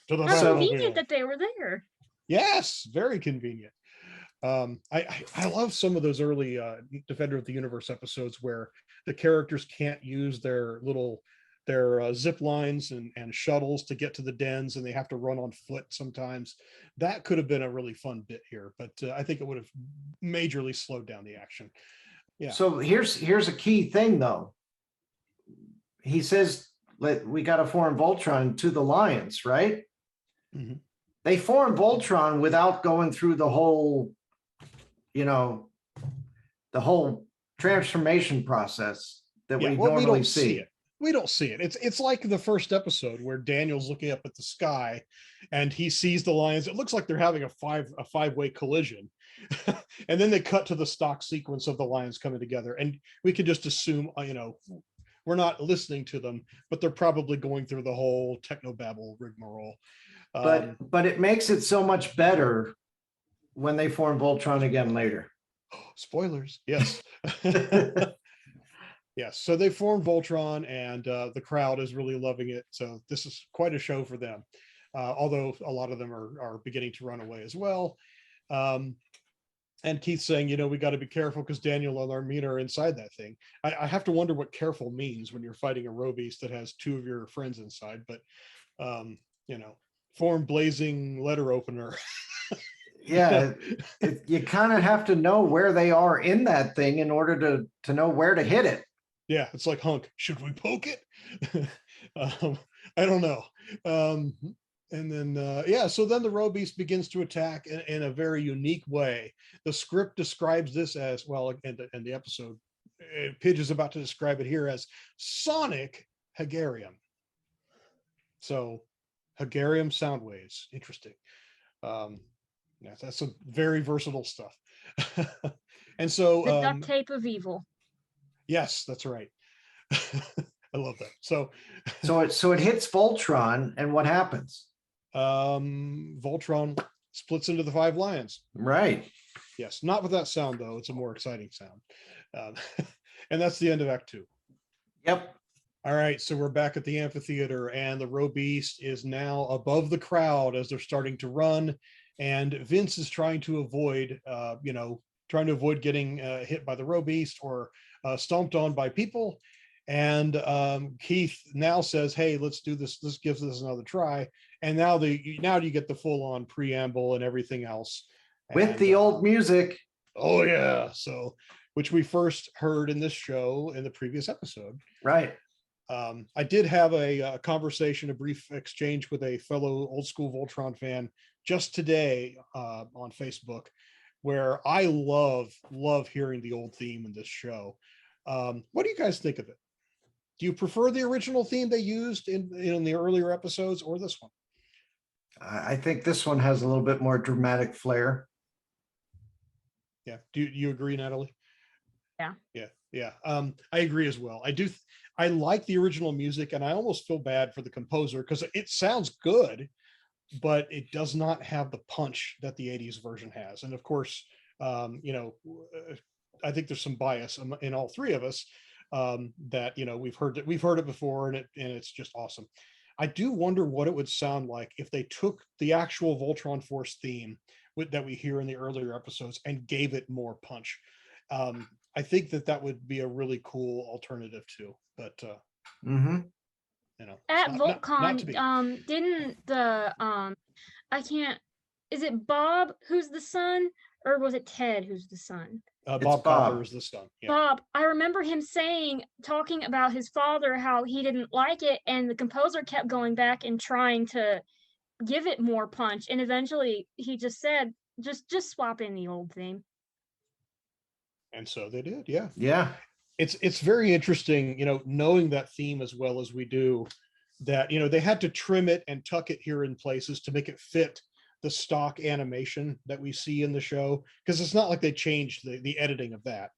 the How convenient that they were there. Yes, very convenient. I love some of those early Defender of the Universe episodes where the characters can't use their zip lines and shuttles to get to the dens, and they have to run on foot sometimes. That could have been a really fun bit here, but I think it would have majorly slowed down the action. Yeah. So here's a key thing, though. He says, we got to form Voltron to the Lions, right? Mm-hmm. They form Voltron without going through the whole, the whole transformation process that Yeah, we well, we normally don't see see. it. We don't see it. It's like the first episode where Daniel's looking up at the sky and he sees the lions. It looks like they're having a five-way collision. And then they cut to the stock sequence of the lions coming together. And we could just assume, we're not listening to them, but they're probably going through the whole technobabble rigmarole. But it makes it so much better when they form Voltron again later. Spoilers, yes. Yes, so they formed Voltron, and the crowd is really loving it. So this is quite a show for them, although a lot of them are beginning to run away as well. And Keith's saying, we got to be careful because Daniel and Armina are inside that thing. I have to wonder what careful means when you're fighting a row beast that has two of your friends inside, but form blazing letter opener. Yeah, you kind of have to know where they are in that thing in order to know where to hit it. Yeah, it's like Hunk. Should we poke it? I don't know. And then, so then the row beast begins to attack in a very unique way. The script describes this as, well, and the episode, Pidge is about to describe it here as Sonic Hagarium. So Hagarium sound waves. Interesting. That's some very versatile stuff. And so The duct tape of evil. Yes, that's right. I love that. So it hits Voltron, and what happens? Voltron splits into the 5 lions. Right. Yes, not with that sound though. It's a more exciting sound. And that's the end of Act 2. Yep. All right, so we're back at the amphitheater, and the row beast is now above the crowd as they're starting to run, and Vince is trying to avoid, getting hit by the row beast or stomped on by people. And Keith now says, "Hey, let's do this. This gives this another try." And now you get the full-on preamble and everything else with the old music. Oh yeah, so which we first heard in this show in the previous episode. Right. I did have a conversation, a brief exchange with a fellow old school Voltron fan just today on Facebook, where I love hearing the old theme in this show. What do you guys think of it? Do you prefer the original theme they used in the earlier episodes or this one? I think this one has a little bit more dramatic flair. Yeah. Do you agree, Natalie? Yeah. Yeah. I agree as well. I like the original music, and I almost feel bad for the composer because it sounds good, but it does not have the punch that the 80s version has. And of course, I think there's some bias in all three of us that we've heard it before, and it's just awesome. I do wonder what it would sound like if they took the actual Voltron Force theme that we hear in the earlier episodes and gave it more punch. I think that would be a really cool alternative too. But at VoltCon, not didn't the is it Bob who's the son, or was it Ted who's the son? Bob Copper is the son. Yeah. Bob, I remember him talking about his father, how he didn't like it, and the composer kept going back and trying to give it more punch, and eventually he just said, just swap in the old theme. And so they did. Yeah. Yeah. It's very interesting, knowing that theme as well as we do, that they had to trim it and tuck it here in places to make it fit the stock animation that we see in the show, because it's not like they changed the editing of that.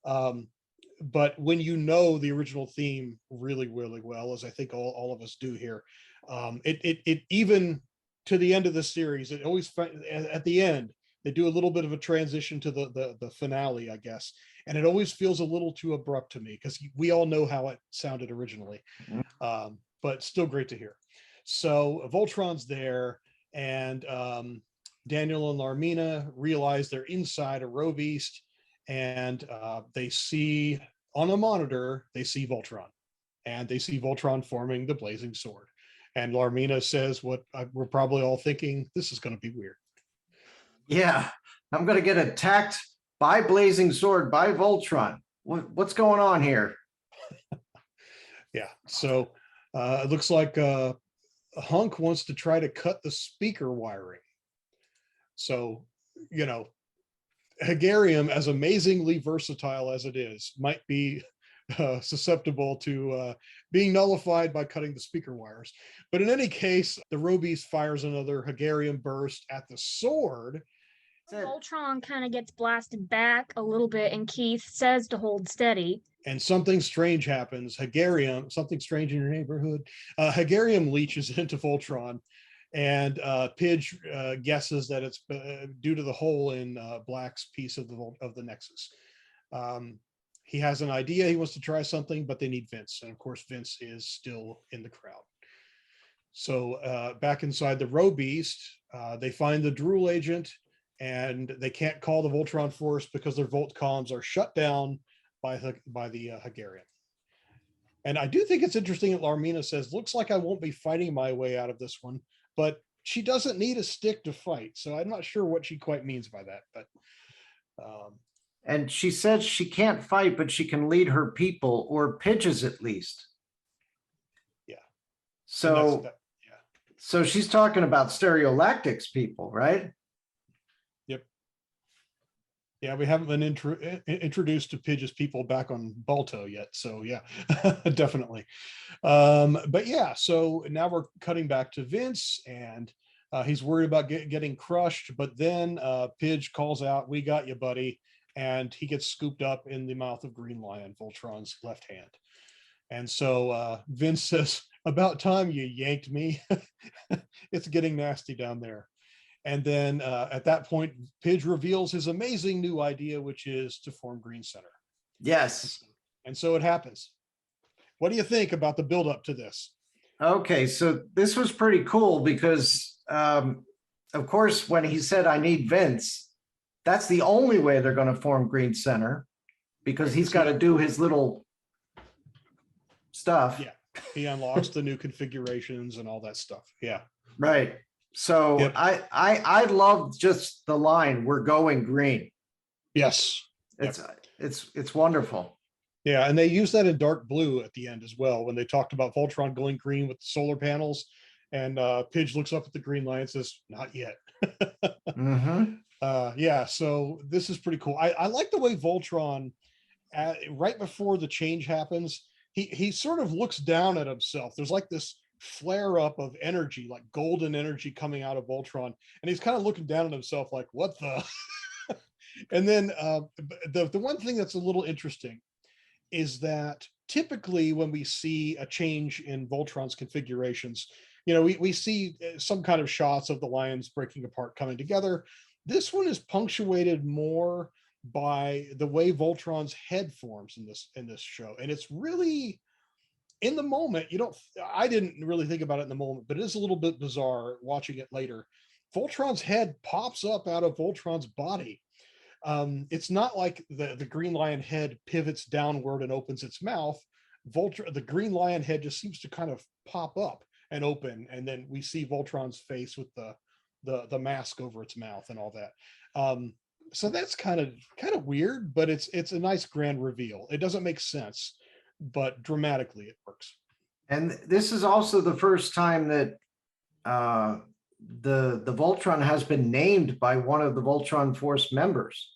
But when the original theme really, really well, as I think all of us do here, it even to the end of the series, it always at the end they do a little bit of a transition to the finale, I guess, and it always feels a little too abrupt to me because we all know how it sounded originally, but still great to hear. So Voltron's there, and Daniel and Larmina realize they're inside a row beast, and they see on a monitor, they see Voltron, and they see Voltron forming the blazing sword. And Larmina says what we're probably all thinking, this is going to be weird. Yeah, I'm going to get attacked by blazing sword, by Voltron. What's going on here? Yeah, so it looks like Hunk wants to try to cut the speaker wiring. So, Hegarium, as amazingly versatile as it is, might be susceptible to being nullified by cutting the speaker wires. But in any case, the Robeast fires another Hegarium burst at the sword. Voltron kind of gets blasted back a little bit, and Keith says to hold steady. And something strange happens. Hegarium, something strange in your neighborhood. Hegarium leaches into Voltron, and Pidge guesses that it's due to the hole in Black's piece of the Nexus. He has an idea. He wants to try something, but they need Vince, and of course, Vince is still in the crowd. So back inside the Robeast, they find the Drool agent, and they can't call the Voltron Force because their Volt comms are shut down by the Hegarium. And I do think it's interesting that Larmina says, looks like I won't be fighting my way out of this one, but she doesn't need a stick to fight. So I'm not sure what she quite means by that, but. And she says she can't fight, but she can lead her people, or Pidge's at least. Yeah. So, so she's talking about Stereolactic's people, right? Yeah, we haven't been introduced to Pidge's people back on Balto yet. So yeah, definitely. But yeah, so now we're cutting back to Vince, and he's worried about getting crushed. But then Pidge calls out, "We got you, buddy." And he gets scooped up in the mouth of Green Lion, Voltron's left hand. And so Vince says, "About time you yanked me." It's getting nasty down there. And then at that point, Pidge reveals his amazing new idea, which is to form Green Center. Yes. And so it happens. What do you think about the buildup to this? Okay, so this was pretty cool because, of course, when he said, "I need Vince," that's the only way they're going to form Green Center, because he's got to do his little stuff. Yeah, he unlocks the new configurations and all that stuff. Yeah. Right. So yep. I love just the line, "We're going green." Yes. It's wonderful. Yeah, and they use that in dark blue at the end as well, when they talked about Voltron going green with the solar panels, and Pidge looks up at the Green Lion and says, "Not yet." Mm-hmm. Yeah, so this is pretty cool. I like the way Voltron, right before the change happens, he sort of looks down at himself. There's like this flare up of energy, like golden energy coming out of Voltron, and he's kind of looking down at himself like, what the? And then the one thing that's a little interesting is that typically when we see a change in Voltron's configurations, you know, we see some kind of shots of the lions breaking apart, coming together. This one is punctuated more by the way Voltron's head forms in this show, and it's really, in the moment, I didn't really think about it in the moment, but it is a little bit bizarre watching it later. Voltron's head pops up out of Voltron's body. It's not like the Green Lion head pivots downward and opens its mouth. The Green Lion head just seems to kind of pop up and open, and then we see Voltron's face with the mask over its mouth and all that. So that's kind of weird, but it's a nice grand reveal. It doesn't make sense, but dramatically it works. And this is also the first time that the Voltron has been named by one of the Voltron Force members.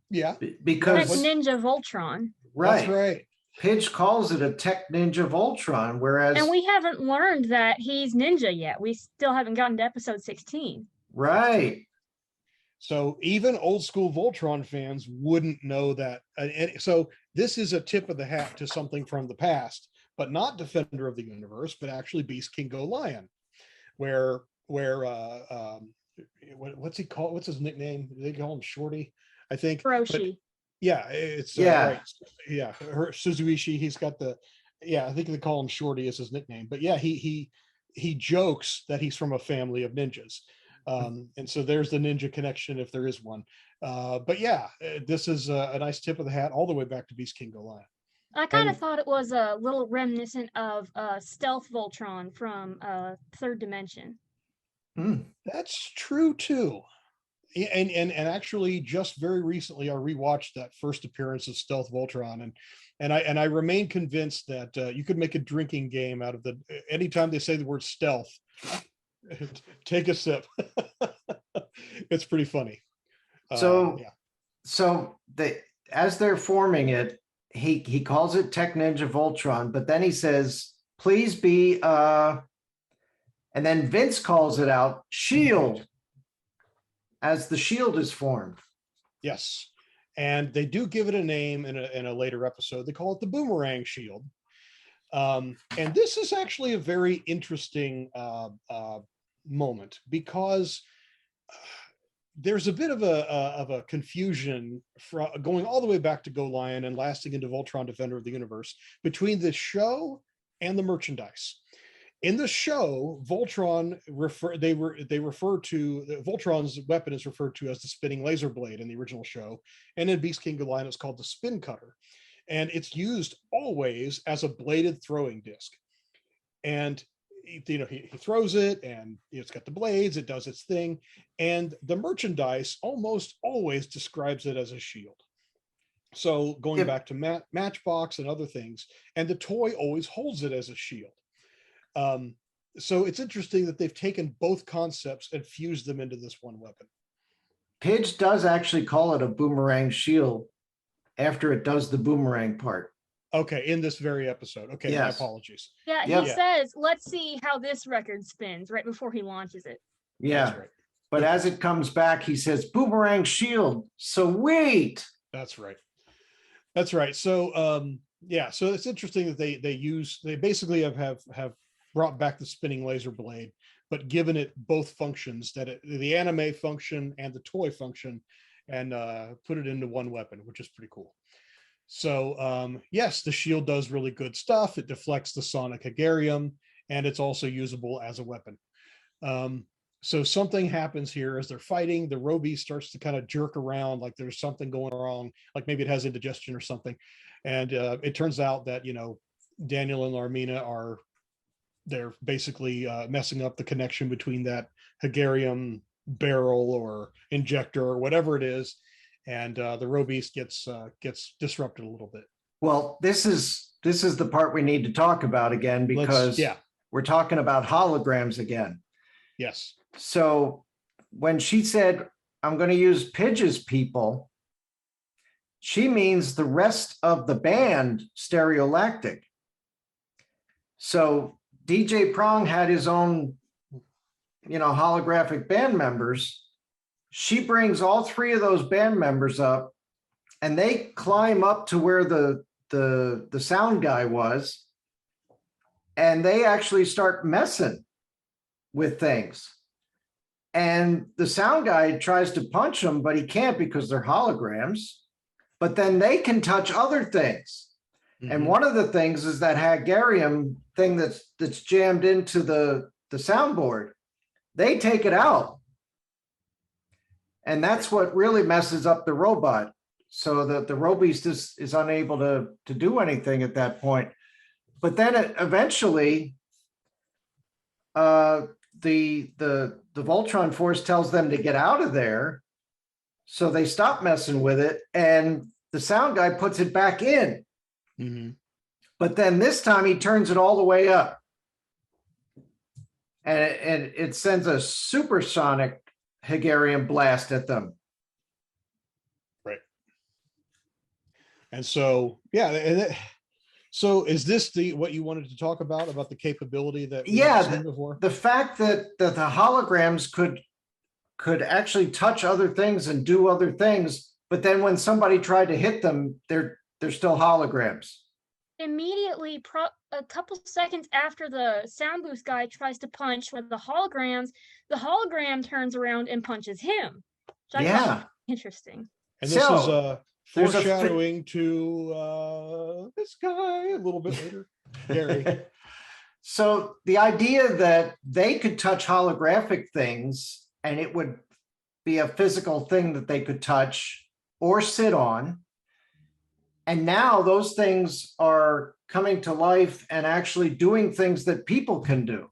Yeah, because Tech Ninja Voltron. Right. That's right. Pidge calls it a Tech Ninja Voltron, whereas... And we haven't learned that he's ninja yet. We still haven't gotten to episode 16. Right. So even old school Voltron fans wouldn't know that. And so this is a tip of the hat to something from the past, but not Defender of the Universe, but actually Beast King Go Lion, where what's he called? What's his nickname? They call him Shorty, I think. Hiroshi. Yeah, it's right. Yeah, Suzuishi. He's got I think they call him Shorty as his nickname. But yeah, he jokes that he's from a family of ninjas. And so there's the ninja connection, if there is one. But yeah, this is a nice tip of the hat all the way back to Beast King Go Lion. I kind of thought it was a little reminiscent of Stealth Voltron from Third Dimension. That's true too. And actually, just very recently, I rewatched that first appearance of Stealth Voltron, and I remain convinced that you could make a drinking game out of anytime they say the word stealth. Take a sip. It's pretty funny. So, Yeah. so they, as they're forming it, he calls it Tech Ninja Voltron, but then he says, please be, and then Vince calls it out, Shield, as the Shield is formed. Yes. And they do give it a name in a later episode. They call it the Boomerang Shield. And this is actually a very interesting moment, because there's a bit of a confusion from going all the way back to Go Lion and lasting into Voltron Defender of the Universe between the show and the merchandise. In the show, Voltron refer to Voltron's weapon is referred to as the spinning laser blade in the original show, and in Beast King Go Lion it's called the spin cutter, and it's used always as a bladed throwing disc. And he throws it, and it's got the blades, it does its thing, and the merchandise almost always describes it as a shield. So going back to Matchbox and other things, and the toy always holds it as a shield. So it's interesting that they've taken both concepts and fused them into this one weapon. Pidge does actually call it a Boomerang Shield after it does the boomerang part. Okay, in this very episode. Okay, yes. My apologies. Yeah, he says, let's see how this record spins right before he launches it. Yeah, that's right. But as it comes back, he says, Boomerang Shield, sweet. That's right. That's right. So, so it's interesting that they basically have brought back the spinning laser blade, but given it both functions, the anime function and the toy function, and put it into one weapon, which is pretty cool. So yes, the shield does really good stuff. It deflects the sonic Hagarium, and it's also usable as a weapon. So something happens here as they're fighting. The Roby starts to kind of jerk around like there's something going wrong, like maybe it has indigestion or something. And it turns out that, Daniel and Larmina they're basically messing up the connection between that Hagarium barrel or injector or whatever it is. And the Robeast gets disrupted a little bit. Well, this is the part we need to talk about again, because we're talking about holograms again. Yes. So when she said, I'm going to use Pidge's people, she means the rest of the band, Stereolactic. So DJ Prong had his own, holographic band members. She brings all three of those band members up, and they climb up to where the sound guy was, and they actually start messing with things. And the sound guy tries to punch them, but he can't because they're holograms. But then they can touch other things. Mm-hmm. And one of the things is that Hagarium thing that's jammed into the soundboard. They take it out. And that's what really messes up the robot, so that the Robeast is unable to do anything at that point. But then eventually, the Voltron Force tells them to get out of there, so they stop messing with it, and the sound guy puts it back in. Mm-hmm. But then this time he turns it all the way up, and it sends a supersonic Hagarium blast at them. Right. And so, so is this what you wanted to talk about the capability that we seen before? The fact that the holograms could actually touch other things and do other things, but then when somebody tried to hit them, they're still holograms. Immediately, a couple seconds after the sound booth guy tries to punch with the hologram turns around and punches him. Interesting. And this is foreshadowing to this guy a little bit later, Gary. So the idea that they could touch holographic things and it would be a physical thing that they could touch or sit on. And now those things are coming to life and actually doing things that people can do.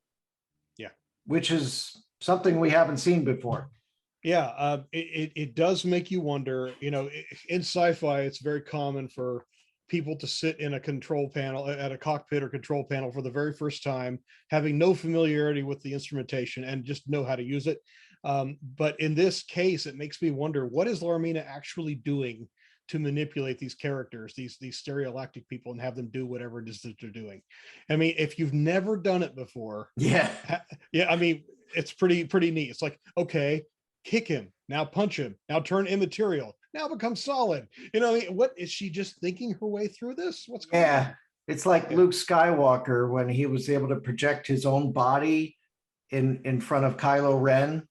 Yeah. Which is something we haven't seen before. Yeah. It does make you wonder, in sci-fi, it's very common for people to sit in a control panel at a cockpit or control panel for the very first time, having no familiarity with the instrumentation and just know how to use it. But in this case, it makes me wonder, what is Larmina actually doing to manipulate these characters, these stereolactic people, and have them do whatever it is that they're doing? I mean, if you've never done it before, yeah, I mean, it's pretty neat. It's like, okay, kick him, now punch him, now turn immaterial, now become solid. You know, what is she just thinking her way through this? What's going on? It's like Luke Skywalker when he was able to project his own body in front of Kylo Ren,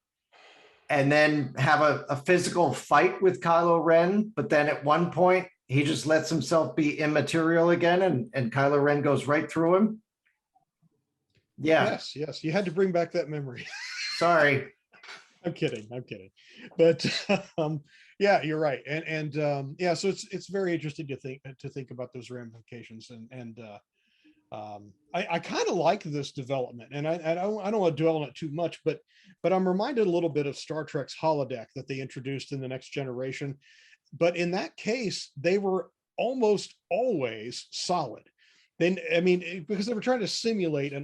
and then have a physical fight with Kylo Ren, but then at one point he just lets himself be immaterial again, and Kylo Ren goes right through him. Yeah. Yes. You had to bring back that memory. Sorry. I'm kidding. But yeah, you're right. And yeah, so it's very interesting to think about those ramifications. And I kind of like this development, and I don't want to dwell on it too much, but I'm reminded a little bit of Star Trek's holodeck that they introduced in The Next Generation. But in that case, they were almost always solid. Then, I mean, because they were trying to simulate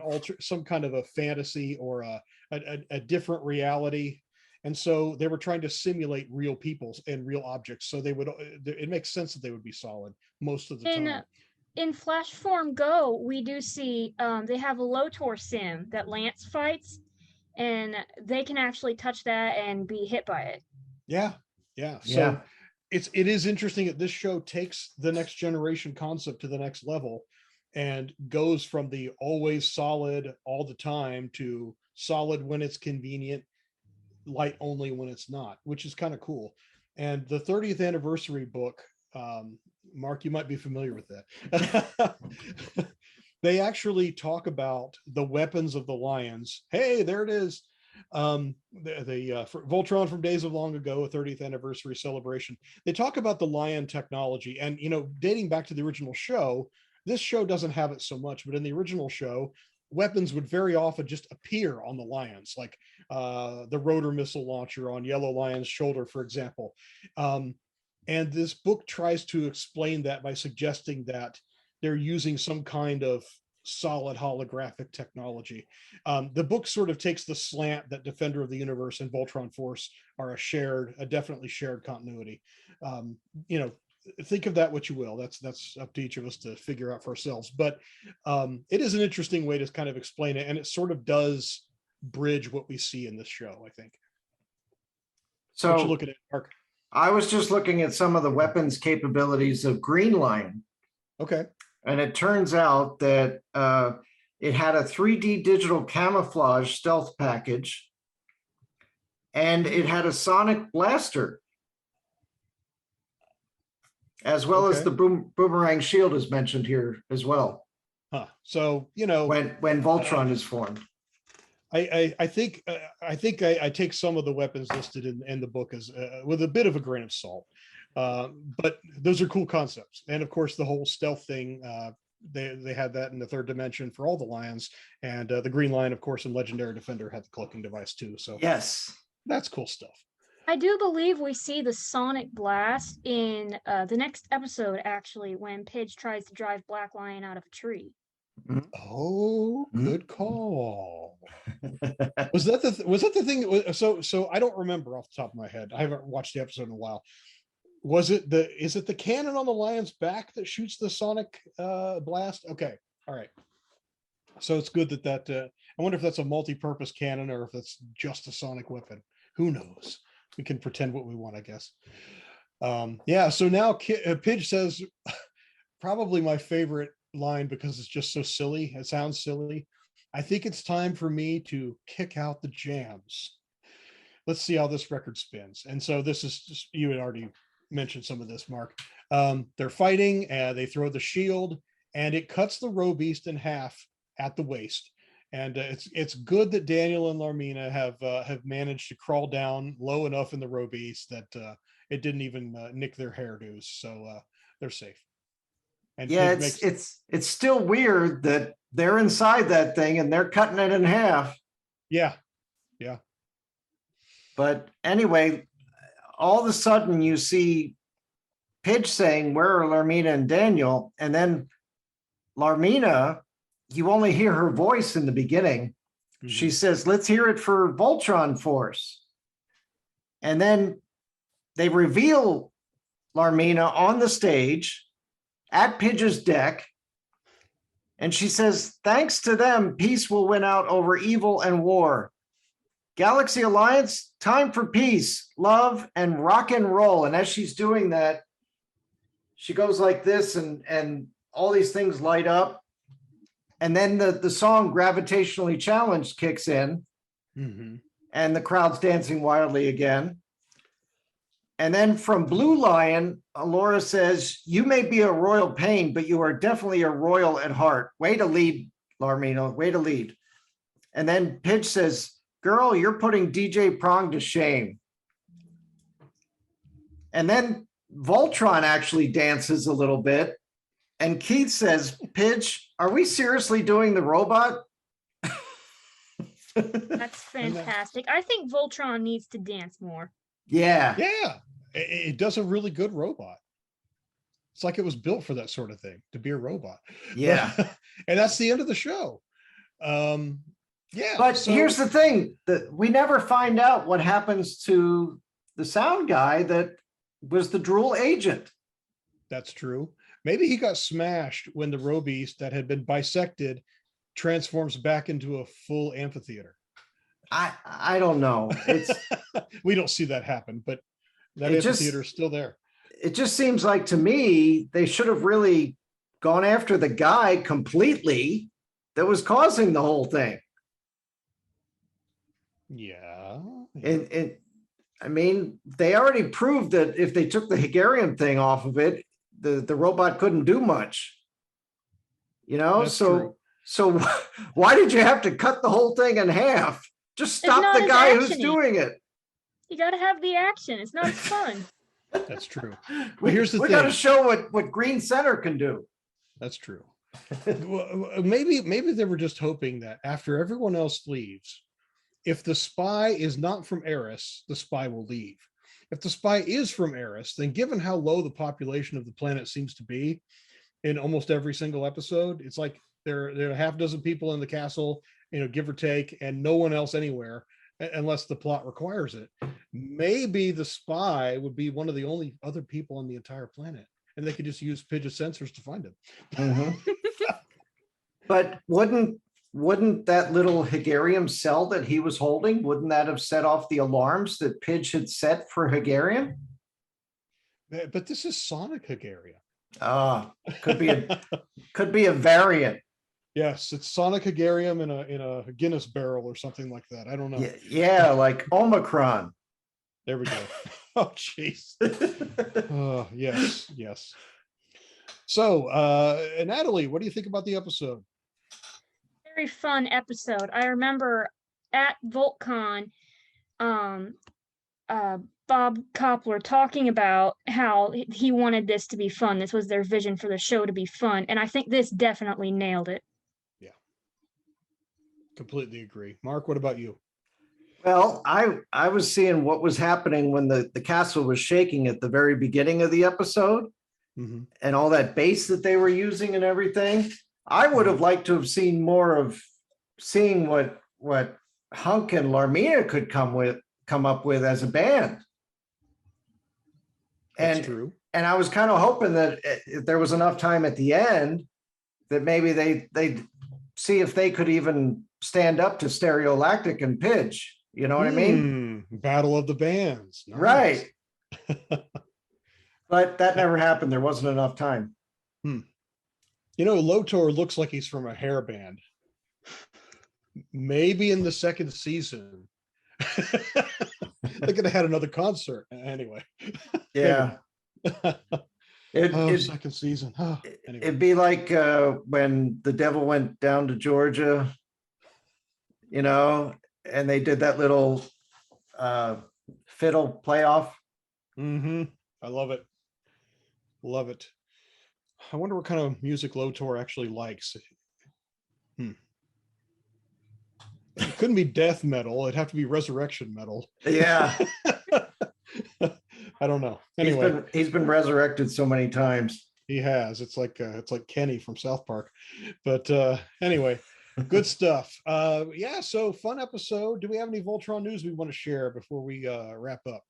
some kind of a fantasy or a different reality. And so they were trying to simulate real people and real objects. So it makes sense that they would be solid most of the time. In Flash Form Go, we do see they have a Lotor sim that Lance fights, and they can actually touch that and be hit by it. Yeah. So it is interesting that this show takes the Next Generation concept to the next level and goes from the always solid all the time to solid when it's convenient, light only when it's not, which is kind of cool. And the 30th anniversary book, Mark, you might be familiar with that. They actually talk about the weapons of the Lions. Hey, there it is. Voltron from Days of Long Ago, a 30th anniversary celebration. They talk about the Lion technology, and dating back to the original show, this show doesn't have it so much, but in the original show, weapons would very often just appear on the Lions, like the rotor missile launcher on Yellow Lion's shoulder, for example. And this book tries to explain that by suggesting that they're using some kind of solid holographic technology. The book sort of takes the slant that Defender of the Universe and Voltron Force are a definitely shared continuity. Think of that what you will. That's up to each of us to figure out for ourselves. But it is an interesting way to kind of explain it, and it sort of does bridge what we see in this show, I think. So what you looking at, Mark? I was just looking at some of the weapons capabilities of Green Lion. Okay. And it turns out that it had a 3D digital camouflage stealth package, and it had a sonic blaster, as well as the Boomerang Shield is mentioned here as well. So, when Voltron is formed. I think I take some of the weapons listed in the book as with a bit of a grain of salt, but those are cool concepts. And of course, the whole stealth thing, they had that in the third dimension for all the Lions, and the Green Lion, of course, in Legendary Defender had the cloaking device too. So yes, that's cool stuff. I do believe we see the sonic blast in the next episode, actually, when Pidge tries to drive Black Lion out of a tree. Oh, good call. Was that the thing? So I don't remember off the top of my head. I haven't watched the episode in a while. Is it the cannon on the Lion's back that shoots the sonic blast? Okay, all right. So it's good that I wonder if that's a multi-purpose cannon or if that's just a sonic weapon. Who knows? We can pretend what we want, I guess. Yeah. So now Pidge says probably my favorite line, because it's just so silly. It sounds silly. I think it's time for me to kick out the jams. Let's see how this record spins. And so this is just, you had already mentioned some of this, Mark. They're fighting, they throw the shield, and it cuts the row beast in half at the waist. And it's good that Daniel and Larmina have managed to crawl down low enough in the row beast that it didn't even nick their hairdos. So they're safe. And yeah, it's still weird that they're inside that thing and they're cutting it in half. Yeah. But anyway, all of a sudden you see Pidge saying, "Where are Larmina and Daniel?" And then Larmina, you only hear her voice in the beginning. She says, "Let's hear it for Voltron Force." And then they reveal Larmina on the stage at Pidge's deck. And she says, "Thanks to them, peace will win out over evil and war. Galaxy Alliance, time for peace, love, and rock and roll." And as she's doing that, she goes like this, and all these things light up. And then the song Gravitationally Challenged kicks in, and the crowd's dancing wildly again. And then from Blue Lion, Laura says, "You may be a royal pain, but you are definitely a royal at heart. Way to lead, Larmina, way to lead." And then Pidge says, "Girl, you're putting DJ Prong to shame." And then Voltron actually dances a little bit. And Keith says, "Pidge, are we seriously doing the robot?" That's fantastic. I think Voltron needs to dance more. Yeah. Yeah. It does a really good robot. It's like it was built for that sort of thing, to be a robot. Yeah. And that's the end of the show. Yeah. But here's the thing, that we never find out what happens to the sound guy that was the Drool agent. That's true. Maybe he got smashed when the Robeast that had been bisected transforms back into a full amphitheater. I don't know. It's We don't see that happen, but that amphitheater is still there. It just seems like, to me, they should have really gone after the guy completely that was causing the whole thing. Yeah. I mean, they already proved that if they took the Hegarian thing off of it, the robot couldn't do much. You know, That's true. so why did you have to cut the whole thing in half? Just stop not the as guy who's action-y. doing it. You got to have the action. It's not as fun. That's true. But here's the We thing. got to show what Green Center can do. That's true. Well, maybe they were just hoping that after everyone else leaves, if the spy is not from Eris, the spy will leave. If the spy is from Eris, then given how low the population of the planet seems to be in almost every single episode, it's like there are a half dozen people in the castle, give or take, and no one else anywhere unless the plot requires it. Maybe the spy would be one of the only other people on the entire planet, and they could just use Pidge's sensors to find him. But wouldn't that little Hegarian cell that he was holding, wouldn't that have set off the alarms that Pidge had set for Hegarian? But this is Sonic Hegarian. Could be a variant. Yes, it's Sonic Hegarian in a Guinness barrel or something like that. I don't know. Yeah, like Omicron. There we go. Oh, jeez. Oh, yes. So, Natalie, what do you think about the episode? Very fun episode. I remember at VoltCon, Bob Koppler talking about how he wanted this to be fun. This was their vision for the show, to be fun. And I think this definitely nailed it. Yeah. Completely agree. Mark, what about you? Well, I was seeing what was happening when the castle was shaking at the very beginning of the episode, and all that bass that they were using and everything. I would have liked to have seen more of seeing what Hunk and Larmina could come up with as a band. That's true. And I was kind of hoping that if there was enough time at the end, that maybe they'd see if they could even stand up to Stereolactic and Pidge. You know what I mean? Battle of the bands. Nice. Right. But that never happened. There wasn't enough time. Lotor looks like he's from a hair band. Maybe in the second season. They could have had another concert anyway. Yeah. Second season. Anyway. It'd be like when the devil went down to Georgia, and they did that little fiddle playoff. I love it. Love it. I wonder what kind of music Lotor actually likes. It couldn't be death metal. It'd have to be resurrection metal. Yeah. I don't know. Anyway, he's been resurrected so many times. he has. It's like Kenny from South Park. But anyway, good stuff. Yeah, so fun episode. Do we have any Voltron news we want to share before we wrap up?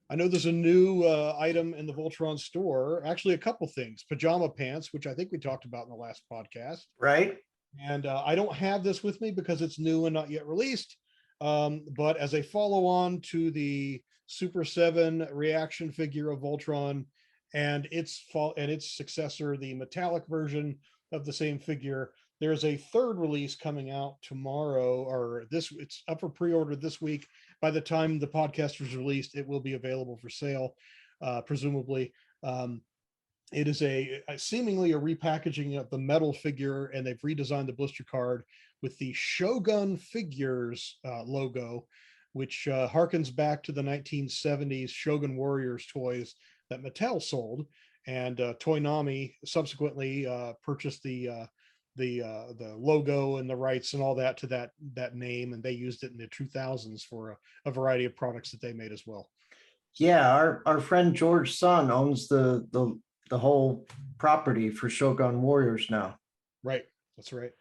I know there's a new item in the Voltron store. Actually, a couple things. Pajama pants, which I think we talked about in the last podcast. Right. And I don't have this with me because it's new and not yet released. But as a follow-on to the Super 7 reaction figure of Voltron and its successor, the metallic version of the same figure, there's a third release coming out tomorrow, or it's up for pre-order this week. By the time the podcast is released, it will be available for sale, presumably. It is seemingly a repackaging of the metal figure, and they've redesigned the blister card with the Shogun Figures logo, which harkens back to the 1970s Shogun Warriors toys that Mattel sold, and Toynami subsequently purchased the logo and the rights and all that to that name, and they used it in the 2000s for a variety of products that they made as well. Yeah, our friend George Sun owns the whole property for Shogun Warriors now. Right, that's right.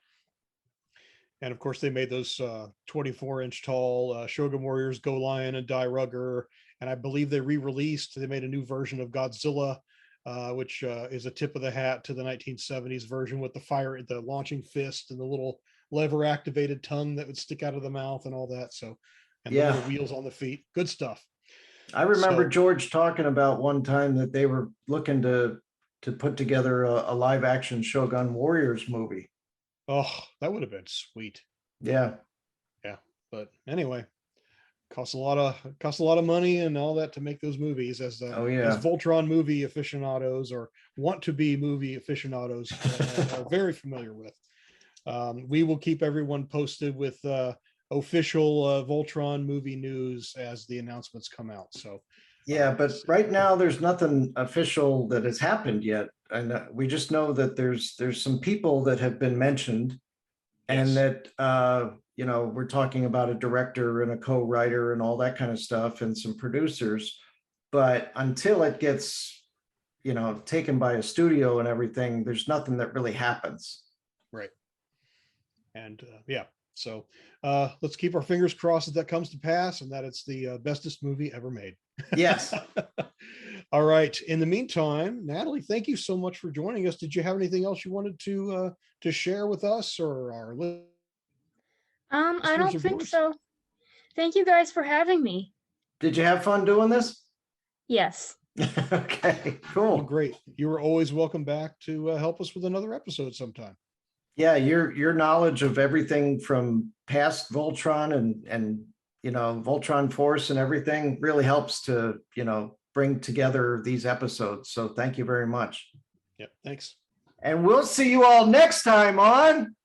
And of course, they made those 24-inch tall Shogun Warriors, Go Lion and Die Rugger, and I believe they re-released. They made a new version of Godzilla, which is a tip of the hat to the 1970s version with the launching fist and the little lever-activated tongue that would stick out of the mouth and all that. So, and the little wheels on the feet. Good stuff. I remember George talking about one time that they were looking to put together a live-action Shogun Warriors movie. Oh, that would have been sweet. Yeah. Yeah. But anyway, costs a lot of money and all that to make those movies, as Voltron movie aficionados or want to be movie aficionados are very familiar with. We will keep everyone posted with official Voltron movie news as the announcements come out. So yeah, but right now there's nothing official that has happened yet, and we just know that there's some people that have been mentioned, and that we're talking about a director and a co-writer and all that kind of stuff, and some producers. But until it gets taken by a studio and everything, there's nothing that really happens. Right. And so let's keep our fingers crossed that comes to pass and that it's the bestest movie ever made. Yes. All right. In the meantime, Natalie, thank you so much for joining us. Did you have anything else you wanted to share with us or our listeners? I don't think so. Thank you guys for having me. Did you have fun doing this? Yes. Okay, cool. Oh, great. You were always welcome back to help us with another episode sometime. Yeah, your knowledge of everything from past Voltron and Voltron Force and everything really helps to bring together these episodes. So thank you very much. Yep, thanks. And we'll see you all next time on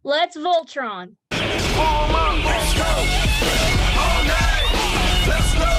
Let's Voltron. Let's go. All night. Let's go.